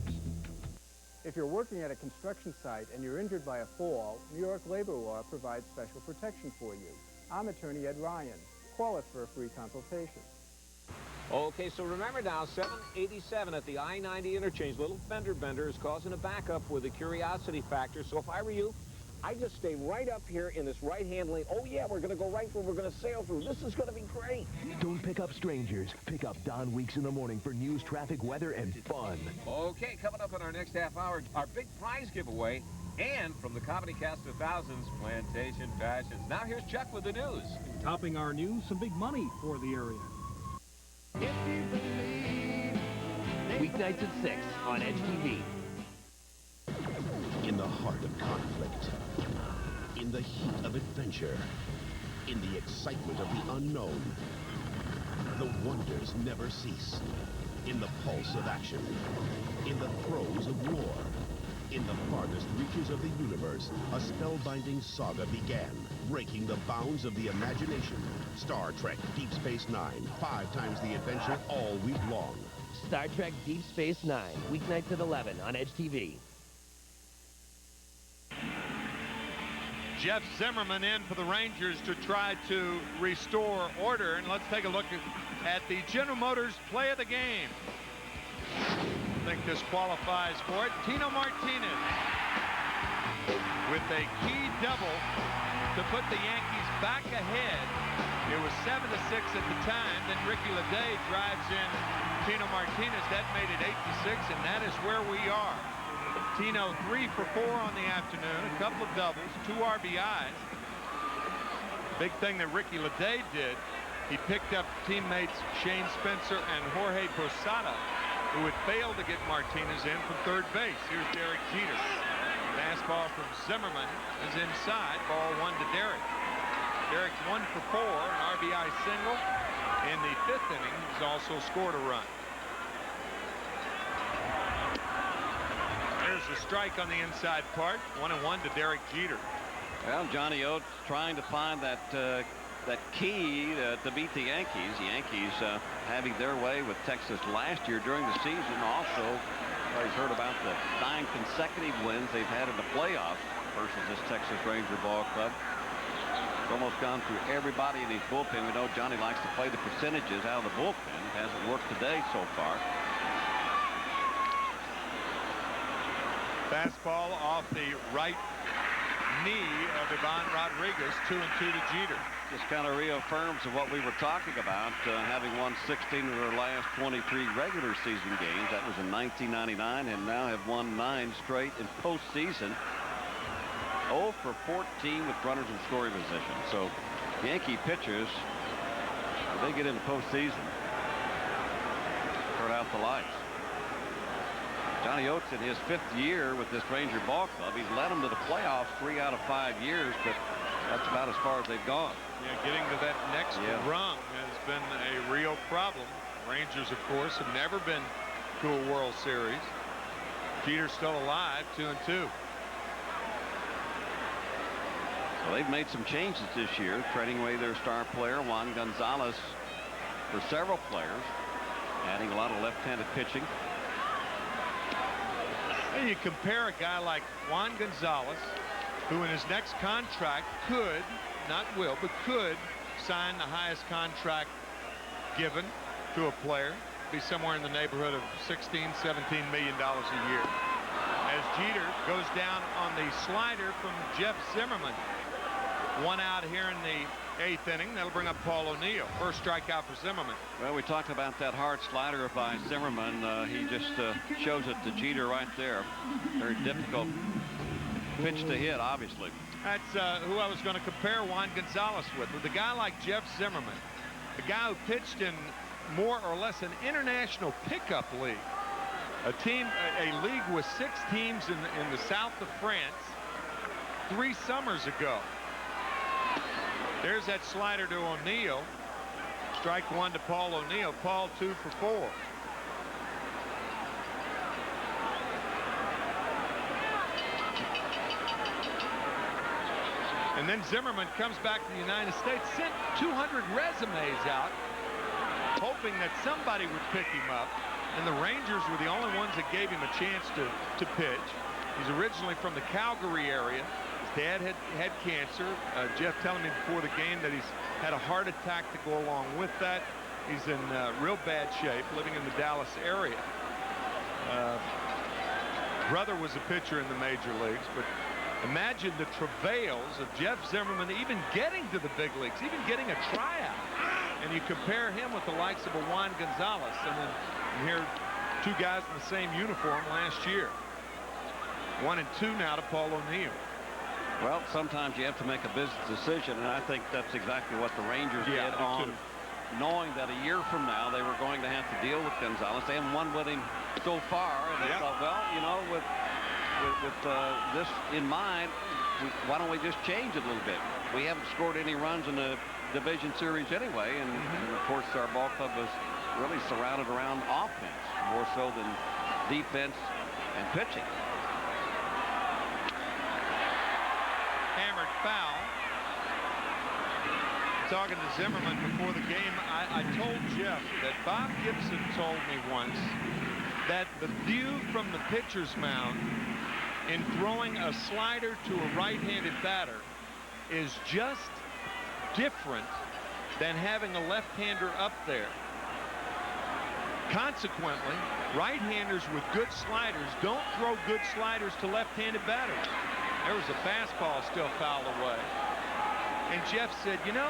If you're working at a construction site and you're injured by a fall, New York labor law provides special protection for you. I'm attorney Ed Ryan. Call us for a free consultation. Okay, so remember now, 787 at the I-90 interchange. Little fender bender is causing a backup with a curiosity factor. So if I were you, I'd just stay right up here in this right-hand lane. Oh, yeah, we're going to go right through. We're going to sail through. This is going to be great. Don't pick up strangers. Pick up Don Weeks in the morning for news, traffic, weather, and fun. Okay, coming up in our next half hour, our big prize giveaway. And from the comedy cast of thousands, Plantation Fashions. Now here's Chuck with the news. Topping our news, some big money for the area. Weeknights at 6 on Edge TV. In the heart of conflict, in the heat of adventure, In the excitement of the unknown, the wonders never cease. In the pulse of action, in the throes of war, in the farthest reaches of the universe, a spellbinding saga began, breaking the bounds of the imagination. Star Trek Deep Space Nine, 5 times the adventure all week long. Star Trek Deep Space Nine, weeknights at 11 on Edge TV. Jeff Zimmerman in for the Rangers to try to restore order. And let's take a look at the General Motors play of the game. I think this qualifies for it. Tino Martinez with a key double to put the Yankees back ahead. It was 7-6 at the time. Then Ricky Leday drives in Tino Martinez. That made it 8-6, and that is where we are. Tino 3 for 4 on the afternoon, a couple of doubles, 2 RBIs. Big thing that Ricky Leday did, he picked up teammates Shane Spencer and Jorge Posada, who had failed to get Martinez in from third base. Here's Derek Jeter. Fastball from Zimmerman is inside, ball 1 to Derek. Derek's 1 for 4, an RBI single. In the 5th inning, he's also scored a run. There's a strike on the inside part. 1-1 to Derek Jeter. Well, Johnny Oates trying to find that key to beat the Yankees. The Yankees having their way with Texas last year during the season. Also, he's heard about the 9 consecutive wins they've had in the playoffs versus this Texas Ranger ball club. It's almost gone through everybody in his bullpen. We know Johnny likes to play the percentages out of the bullpen. It hasn't worked today so far. Fastball off the right knee of Ivan Rodriguez, 2-2 to Jeter. Just kind of reaffirms of what we were talking about, having won 16 of their last 23 regular season games. That was in 1999, and now have won 9 straight in postseason. 0 for 14 with runners in scoring position. So Yankee pitchers, if they get into postseason, turn out the lights. Johnny Oates in his 5th year with this Ranger ball club. He's led them to the playoffs 3 out of 5 years, but that's about as far as they've gone. Yeah, getting to that next rung has been a real problem. Rangers, of course, have never been to a World Series. Jeter's still alive, 2-2. So they've made some changes this year, trading away their star player, Juan Gonzalez, for several players, adding a lot of left-handed pitching. And you compare a guy like Juan Gonzalez, who in his next contract could, not will, but could sign the highest contract given to a player, be somewhere in the neighborhood of $16, $17 million a year. As Jeter goes down on the slider from Jeff Zimmerman. 1 out here in the 8th inning. That'll bring up Paul O'Neill. First strikeout for Zimmerman. Well, we talked about that hard slider by Zimmerman. He just shows it to Jeter right there. Very difficult pitch to hit, obviously. That's who I was going to compare Juan Gonzalez with a guy like Jeff Zimmerman, a guy who pitched in more or less an international pickup league, a league with 6 teams in the south of France 3 summers ago. There's that slider to O'Neill. Strike 1 to Paul O'Neill. Paul 2 for 4. And then Zimmerman comes back to the United States, sent 200 resumes out, hoping that somebody would pick him up. And the Rangers were the only ones that gave him a chance to pitch. He's originally from the Calgary area. His dad had cancer. Jeff telling me before the game that he's had a heart attack to go along with that. He's in real bad shape, living in the Dallas area. Brother was a pitcher in the major leagues, but imagine the travails of Jeff Zimmerman even getting to the big leagues, even getting a tryout. And you compare him with the likes of a Juan Gonzalez, and then you hear 2 guys in the same uniform last year. 1 and 2 now to Paul O'Neill. Well, sometimes you have to make a business decision, and I think that's exactly what the Rangers did on knowing that a year from now they were going to have to deal with Gonzalez. They haven't won with him so far, and they thought, well, you know, with this in mind, why don't we just change it a little bit? We haven't scored any runs in the division series anyway, and of course our ball club was really surrounded around offense more so than defense and pitching. Hammered foul. Talking to Zimmerman before the game, I told Jeff that Bob Gibson told me once that the view from the pitcher's mound in throwing a slider to a right-handed batter is just different than having a left-hander up there. Consequently, right-handers with good sliders don't throw good sliders to left-handed batters. There was a fastball still fouled away. And Jeff said, you know,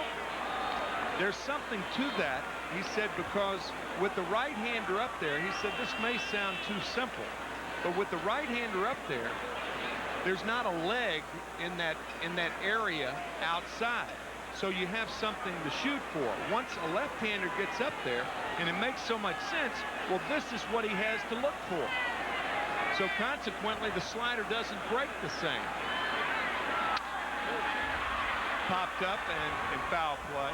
there's something to that. He said, because with the right-hander up there, he said, this may sound too simple, but with the right-hander up there, there's not a leg in that area outside. So you have something to shoot for. Once a left-hander gets up there, and it makes so much sense, well, this is what he has to look for. So consequently, the slider doesn't break the same. Popped up and foul play.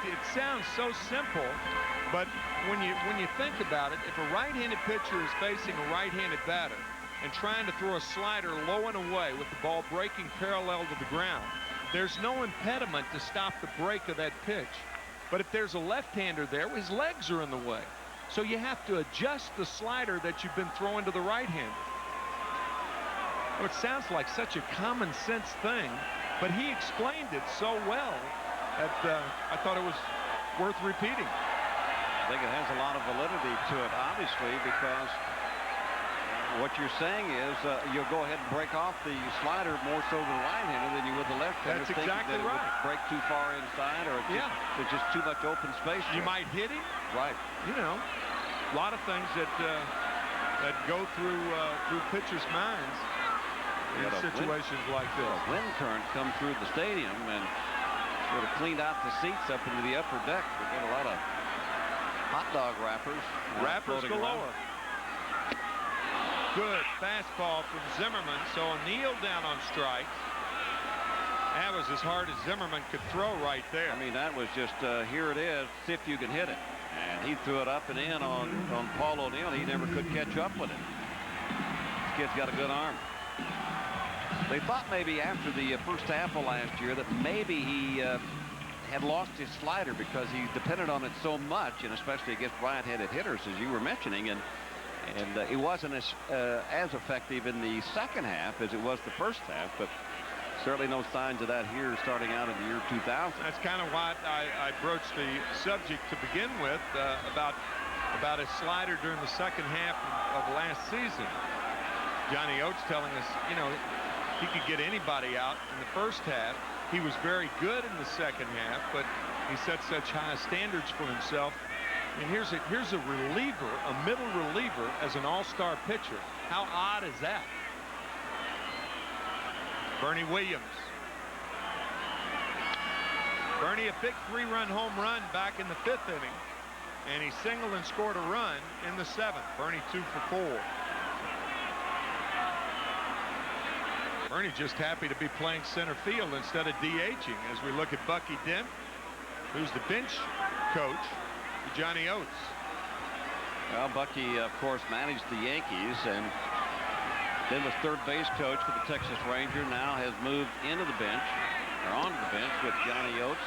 It sounds so simple, but when you think about it, if a right-handed pitcher is facing a right-handed batter and trying to throw a slider low and away with the ball breaking parallel to the ground, there's no impediment to stop the break of that pitch. But if there's a left-hander there, his legs are in the way. So you have to adjust the slider that you've been throwing to the right-hander. Well, it sounds like such a common sense thing, but he explained it so well that I thought it was worth repeating. I think it has a lot of validity to it, obviously, because what you're saying is you'll go ahead and break off the slider more so than right-handed than you would the left-hander. That's exactly right. It would break too far inside, or there's just too much open space. You might hit him. Right. You know, a lot of things that go through pitchers' minds in situations like this. A wind current come through the stadium and sort of cleaned out the seats up into the upper deck. We got a lot of hot dog wrappers. Wrappers galore. Good fastball from Zimmerman. So O'Neill down on strikes. That was as hard as Zimmerman could throw right there. I mean, that was just, here it is, see if you can hit it. And he threw it up and in on Paul O'Neill. He never could catch up with it. This kid's got a good arm. They thought maybe after the first half of last year that maybe he had lost his slider because he depended on it so much, and especially against right-handed hitters, as you were mentioning, and it wasn't as effective in the second half as it was the first half, but certainly no signs of that here starting out in the year 2000. That's kind of why I broached the subject to begin with about his slider during the second half of last season. Johnny Oates telling us, you know, he could get anybody out in the first half. He was very good in the second half, but he set such high standards for himself. And here's a reliever, a middle reliever as an all-star pitcher. How odd is that? Bernie Williams. Bernie, a big 3-run home run back in the 5th inning, and he singled and scored a run in the 7th. Bernie 2 for 4. Bernie just happy to be playing center field instead of DHing as we look at Bucky Dent, who's the bench coach for Johnny Oates. Well, Bucky, of course, managed the Yankees and then was third base coach for the Texas Rangers. Now has moved into the bench, or onto the bench with Johnny Oates.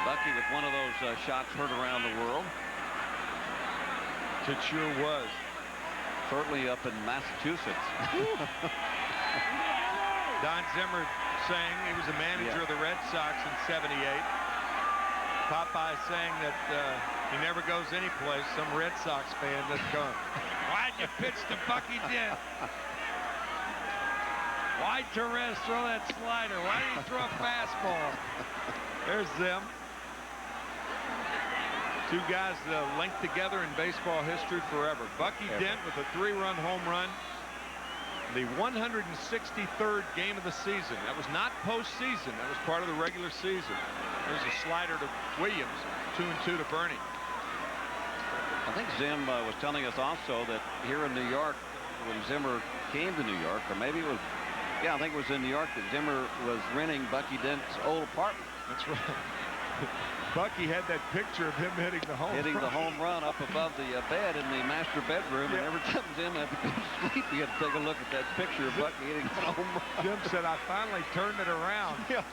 Bucky with one of those shots heard around the world. It sure was. Certainly up in Massachusetts. Don Zimmer saying he was a manager of the Red Sox in '78. Popeye saying that he never goes anyplace. Some Red Sox fan that's going, why'd you pitch to Bucky Dent? Why Torres throw that slider? Why did he throw a fastball? There's them. Two guys linked together in baseball history forever. Bucky Dent with a 3-run home run. The 163rd game of the season. That was not postseason. That was part of the regular season. There's a slider to Williams. 2-2 to Bernie. I think Zim was telling us also that here in New York, when Zimmer came to New York, or maybe it was, yeah, I think it was in New York that Zimmer was renting Bucky Dent's old apartment. That's right. Bucky had that picture of him hitting the home run up above the bed in the master bedroom, and every time Zim had to go to sleep, he had to take a look at that picture of Bucky hitting the home run. Jim said, I finally turned it around. Yeah.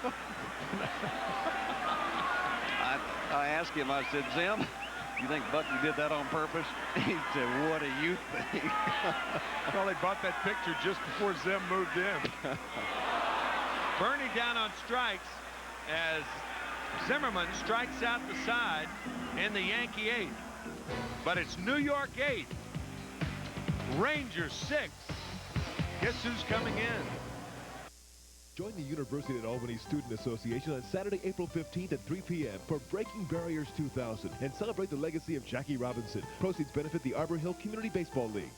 I asked him, I said, Zim, you think Bucky did that on purpose? He said, what do you think? Well, they bought that picture just before Zim moved in. Bernie down on strikes as Zimmerman strikes out the side in the Yankee 8th. But it's New York 8. Rangers 6. Guess who's coming in? Join the University at Albany Student Association on Saturday, April 15th at 3 p.m. for Breaking Barriers 2000 and celebrate the legacy of Jackie Robinson. Proceeds benefit the Arbor Hill Community Baseball League.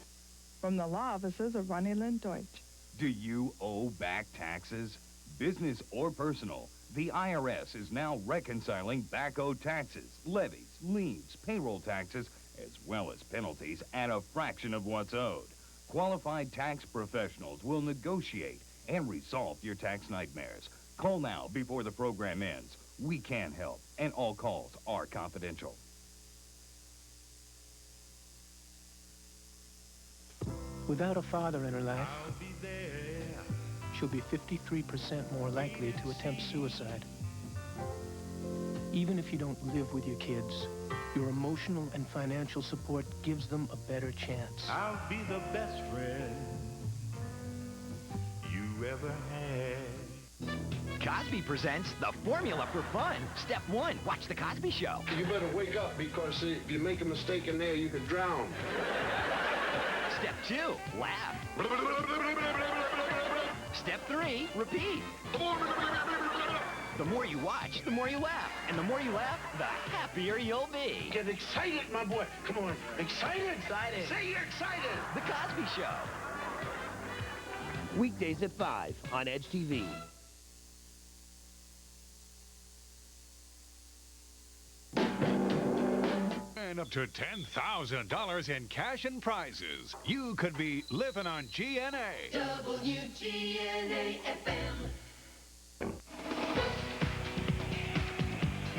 From the law offices of Ronnie Lynn Deutsch. Do you owe back taxes? Business or personal, the IRS is now reconciling back-owed taxes, levies, liens, payroll taxes, as well as penalties at a fraction of what's owed. Qualified tax professionals will negotiate and resolve your tax nightmares. Call now before the program ends. We can help, and all calls are confidential. Without a father in her life, she'll be 53% more likely to attempt suicide. Even if you don't live with your kids, your emotional and financial support gives them a better chance. I'll be the best friend you ever had. Cosby presents The Formula for Fun. Step 1, watch The Cosby Show. You better wake up, because if you make a mistake in there, you could drown. Step 2, laugh. Step 3, repeat. The more you watch, the more you laugh. And the more you laugh, the happier you'll be. Get excited, my boy. Come on. Excited? Excited. Say you're excited. The Cosby Show. Weekdays at 5 on Edge TV. And up to $10,000 in cash and prizes. You could be living on GNA. WGNA FM.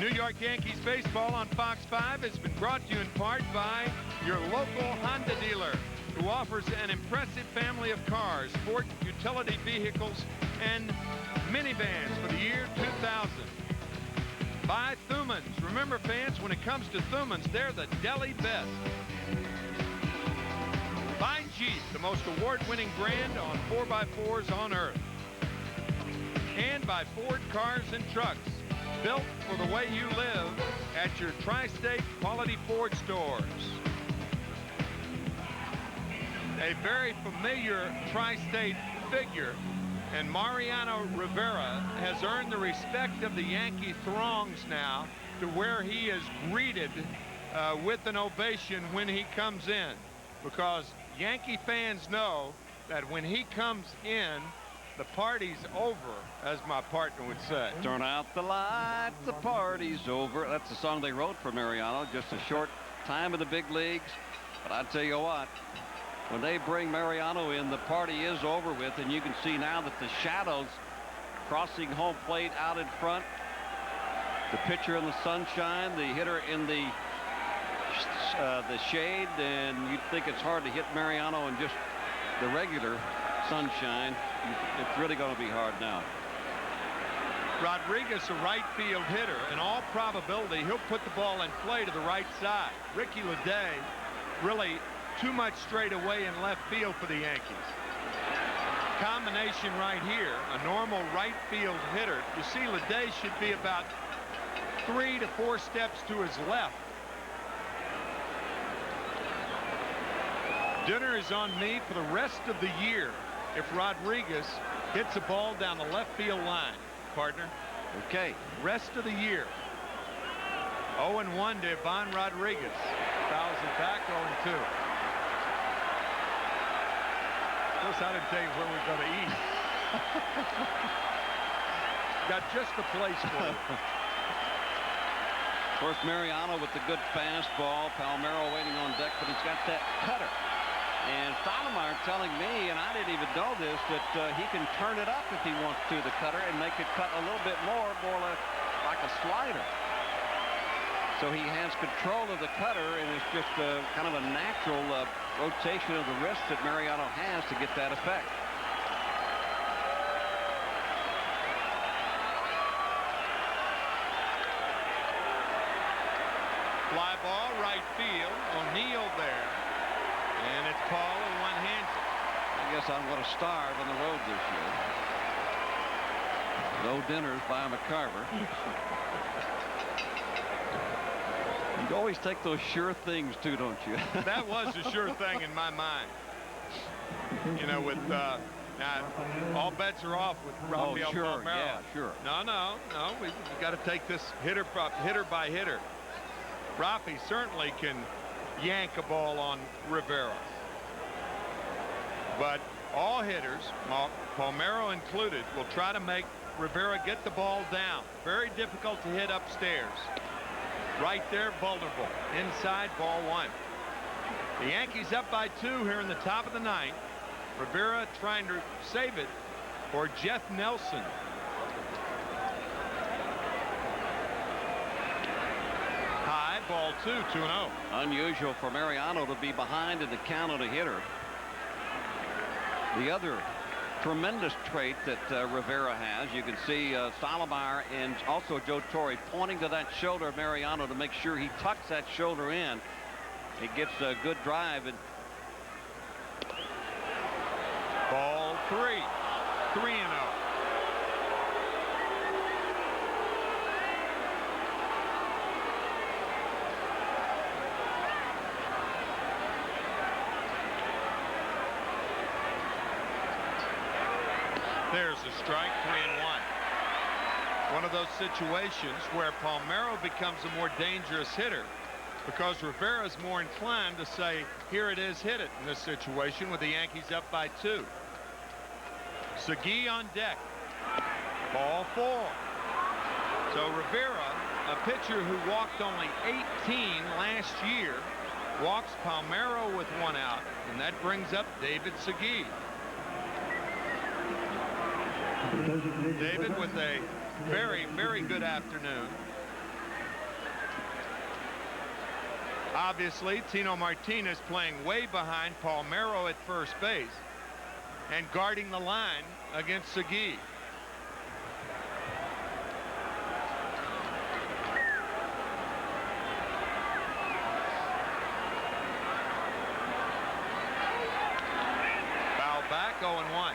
New York Yankees baseball on Fox 5 has been brought to you in part by your local Honda dealer, who offers an impressive family of cars, sport utility vehicles, and minivans for the year 2000. By Thumans. Remember, fans, when it comes to Thumans, they're the deli best. By Jeep, the most award-winning brand on 4x4s on earth. And by Ford Cars and Trucks, built for the way you live at your tri-state quality Ford stores. A very familiar tri-state figure, and Mariano Rivera has earned the respect of the Yankee throngs now, to where he is greeted with an ovation when he comes in, because Yankee fans know that when he comes in, the party's over, as my partner would say. Turn out the lights, the party's over. That's the song they wrote for Mariano. Just a short time in the big leagues. But I tell you what, when they bring Mariano in, the party is over with, and you can see now that the shadows crossing home plate out in front, the pitcher in the sunshine, the hitter in the shade, and you'd think it's hard to hit Mariano in just the regular sunshine. It's really going to be hard now. Rodriguez, a right field hitter. In all probability, he'll put the ball in play to the right side. Ricky Leday, really too much straight away in left field for the Yankees. Combination right here, a normal right field hitter. You see, Leday should be about 3 to 4 steps to his left. Dinner is on me for the rest of the year if Rodriguez Hits a ball down the left field line, partner. Okay. Rest of the year. 0-1 to Ivan Rodriguez. Fouls it back, 0-2. Of course, I didn't tell you where we're going to eat. Got just the place for you. Of course, Mariano with the good fastball. Palmeiro waiting on deck, but he's got that cutter. And Stottlemyre telling me, and I didn't even know this, that he can turn it up if he wants to, the cutter, and make it cut a little bit more like a slider. So he has control of the cutter, and it's just kind of a natural rotation of the wrist that Mariano has to get that effect. Fly ball, right field. O'Neill there. And it's Paul in one-handed. I guess I'm going to starve on the road this year. No dinners by McCarver. You always take those sure things too, don't you? That was a sure thing in my mind. You know, with all bets are off with Rafael Palmeiro. Yeah, sure. No. We got to take this hitter by hitter. Rafi certainly can yank a ball on Rivera. But all hitters, Palmeiro included, will try to make Rivera get the ball down. Very difficult to hit upstairs. Right there, vulnerable. Inside, ball one. The Yankees up by 2 here in the top of the 9th. Rivera trying to save it for Jeff Nelson. High, ball 2, 2-0. Unusual for Mariano to be behind in the count on a hitter. The other tremendous trait that Rivera has, you can see Stottlemyre and also Joe Torre pointing to that shoulder of Mariano to make sure he tucks that shoulder in. He gets a good drive. And ball 3, 3-0. There's a strike, 3-1. One of those situations where Palmeiro becomes a more dangerous hitter because Rivera is more inclined to say, here it is, hit it in this situation with the Yankees up by 2. Segui on deck. Ball 4. So Rivera, a pitcher who walked only 18 last year, walks Palmeiro with 1 out, and that brings up David Segui. David with a very, very good afternoon. Obviously, Tino Martinez playing way behind Palmeiro at first base and guarding the line against Segui. Foul back, 0-1.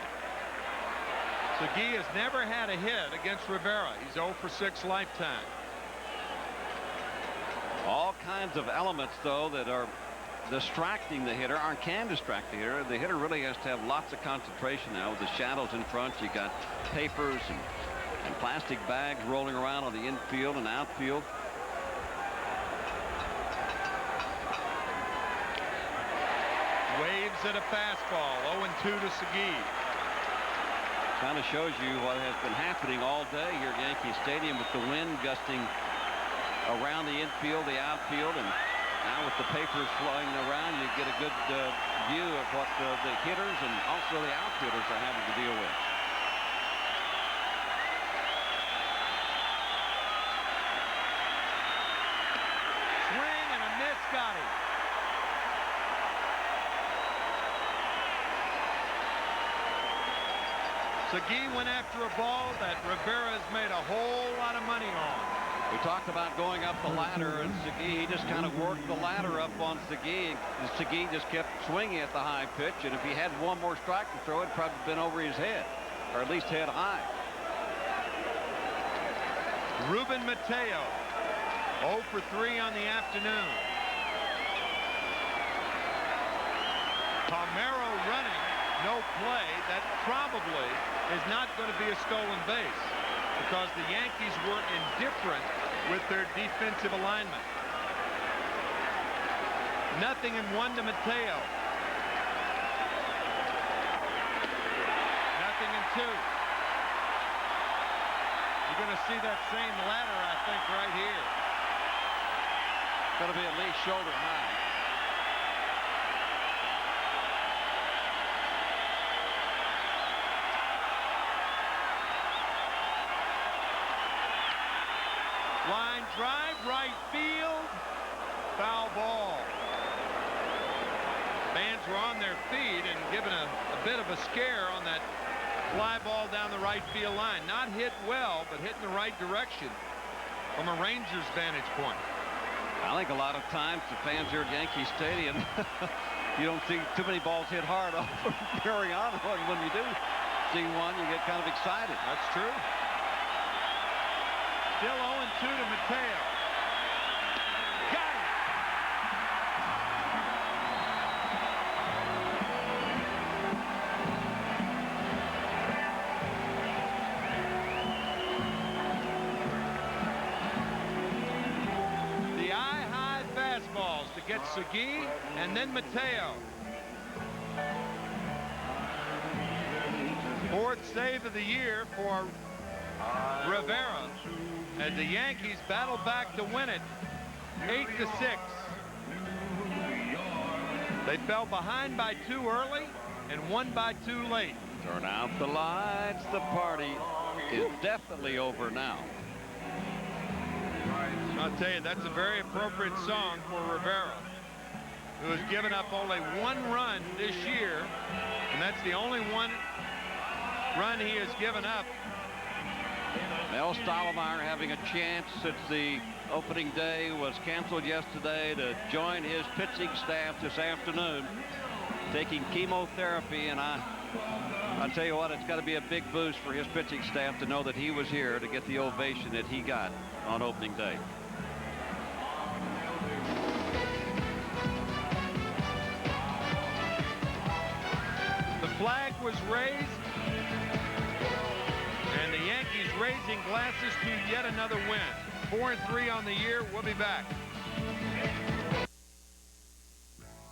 Segui has never had a hit against Rivera. He's 0 for 6 lifetime. All kinds of elements, though, that are distracting the hitter, or can distract the hitter. The hitter really has to have lots of concentration now with the shadows in front. You got papers and plastic bags rolling around on the infield and outfield. Waves at a fastball, 0-2 to Segui. Kind of shows you what has been happening all day here at Yankee Stadium with the wind gusting around the infield, the outfield, and now with the papers flying around, you get a good view of what the hitters and also the outfielders are having to deal with. Swing and a miss, got him. Segui went after a ball that Rivera has made a whole lot of money on. We talked about going up the ladder, and Segui, he just kind of worked the ladder up on Segui. Segui just kept swinging at the high pitch, and if he had one more strike to throw, it'd probably been over his head, or at least head high. Ruben Mateo, 0 for 3 on the afternoon. Palmeiro running no play, that probably is not going to be a stolen base because the Yankees were indifferent with their defensive alignment. Nothing in 1 to Mateo. Nothing in 2. You're going to see that same ladder, I think, right here. Going to be at least shoulder high. Line drive, right field, foul ball. Fans were on their feet and given a bit of a scare on that fly ball down the right field line. Not hit well, but hit in the right direction from a Rangers vantage point. I think a lot of times the fans here at Yankee Stadium, you don't see too many balls hit hard off of Mariano, and when you do see one, you get kind of excited. That's true. Still 0-2 to Mateo. Got it. The eye-high fastballs to get Segui and then Mateo. 4th save of the year for Rivera as the Yankees battle back to win it 8-6. They fell behind by 2 early and won by 2 late. Turn out the lights. The party is definitely over now. I'll tell you, that's a very appropriate song for Rivera, who has given up only 1 run this year, and that's the only 1 run he has given up. Mel Stottlemyre having a chance since the opening day was canceled yesterday to join his pitching staff this afternoon, taking chemotherapy, and I'll tell you what, it's got to be a big boost for his pitching staff to know that he was here to get the ovation that he got on opening day. The flag was raised, and the Yankees raising glasses to yet another win. 4-3 on the year. We'll be back.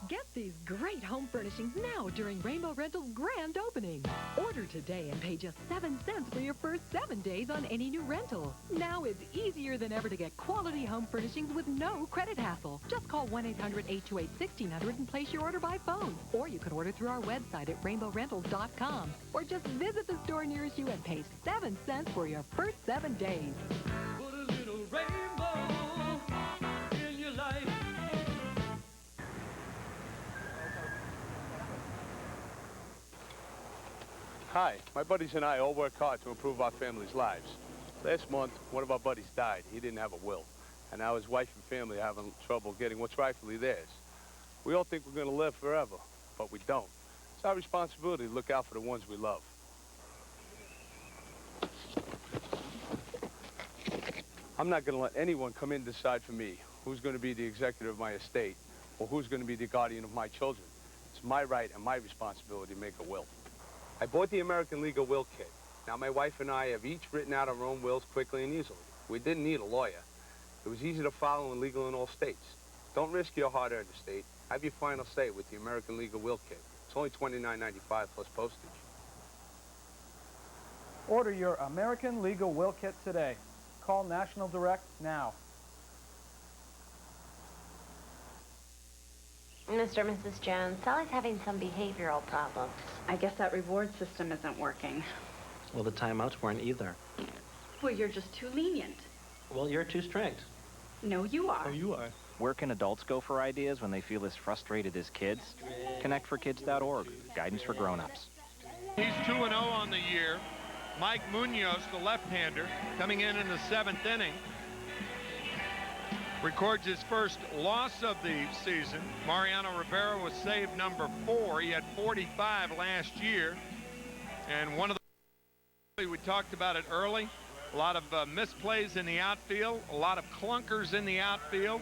Get these great home furnishings now during Rainbow Rental's grand opening. Order today and pay just 7 cents for your first 7 days on any new rental. Now it's easier than ever to get quality home furnishings with no credit hassle. Just call 1-800-828-1600 and place your order by phone. Or you can order through our website at rainbowrentals.com. Or just visit the store nearest you and pay 7 cents for your first 7 days. Put a little rainbow in your life. Hi, my buddies and I all work hard to improve our family's lives. Last month, one of our buddies died. He didn't have a will. And now his wife and family are having trouble getting what's rightfully theirs. We all think we're going to live forever, but we don't. It's our responsibility to look out for the ones we love. I'm not going to let anyone come in and decide for me who's going to be the executor of my estate or who's going to be the guardian of my children. It's my right and my responsibility to make a will. I bought the American Legal Will Kit. Now my wife and I have each written out our own wills quickly and easily. We didn't need a lawyer. It was easy to follow and legal in all states. Don't risk your hard-earned estate. Have your final say with the American Legal Will Kit. It's only $29.95 plus postage. Order your American Legal Will Kit today. Call National Direct now. Mr. and Mrs. Jones, Sally's having some behavioral problems. I guess that reward system isn't working. Well, the timeouts weren't either. Well, you're just too lenient. Well, you're too strict. No, you are. Oh, you are. Where can adults go for ideas when they feel as frustrated as kids? ConnectForKids.org, guidance for grown-ups. He's 2-0 on the year. Mike Munoz, the left-hander, coming in the 7th inning, records his first loss of the season. Mariano Rivera was save number 4. He had 45 last year. And one of the, we talked about it early, a lot of misplays in the outfield, a lot of clunkers in the outfield.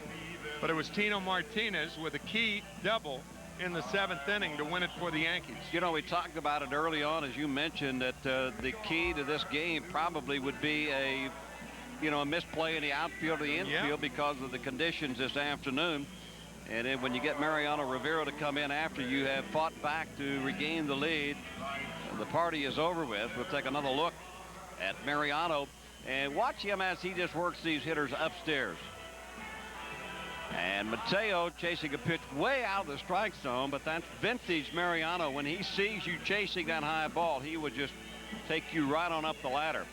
But it was Tino Martinez with a key double in the 7th inning to win it for the Yankees. You know, we talked about it early on, as you mentioned, that the key to this game probably would be a misplay in the outfield or the infield because of the conditions this afternoon. And then when you get Mariano Rivera to come in after you have fought back to regain the lead, the party is over with. We'll take another look at Mariano and watch him as he just works these hitters upstairs. And Mateo chasing a pitch way out of the strike zone, but that's vintage Mariano. When he sees you chasing that high ball, he would just take you right on up the ladder.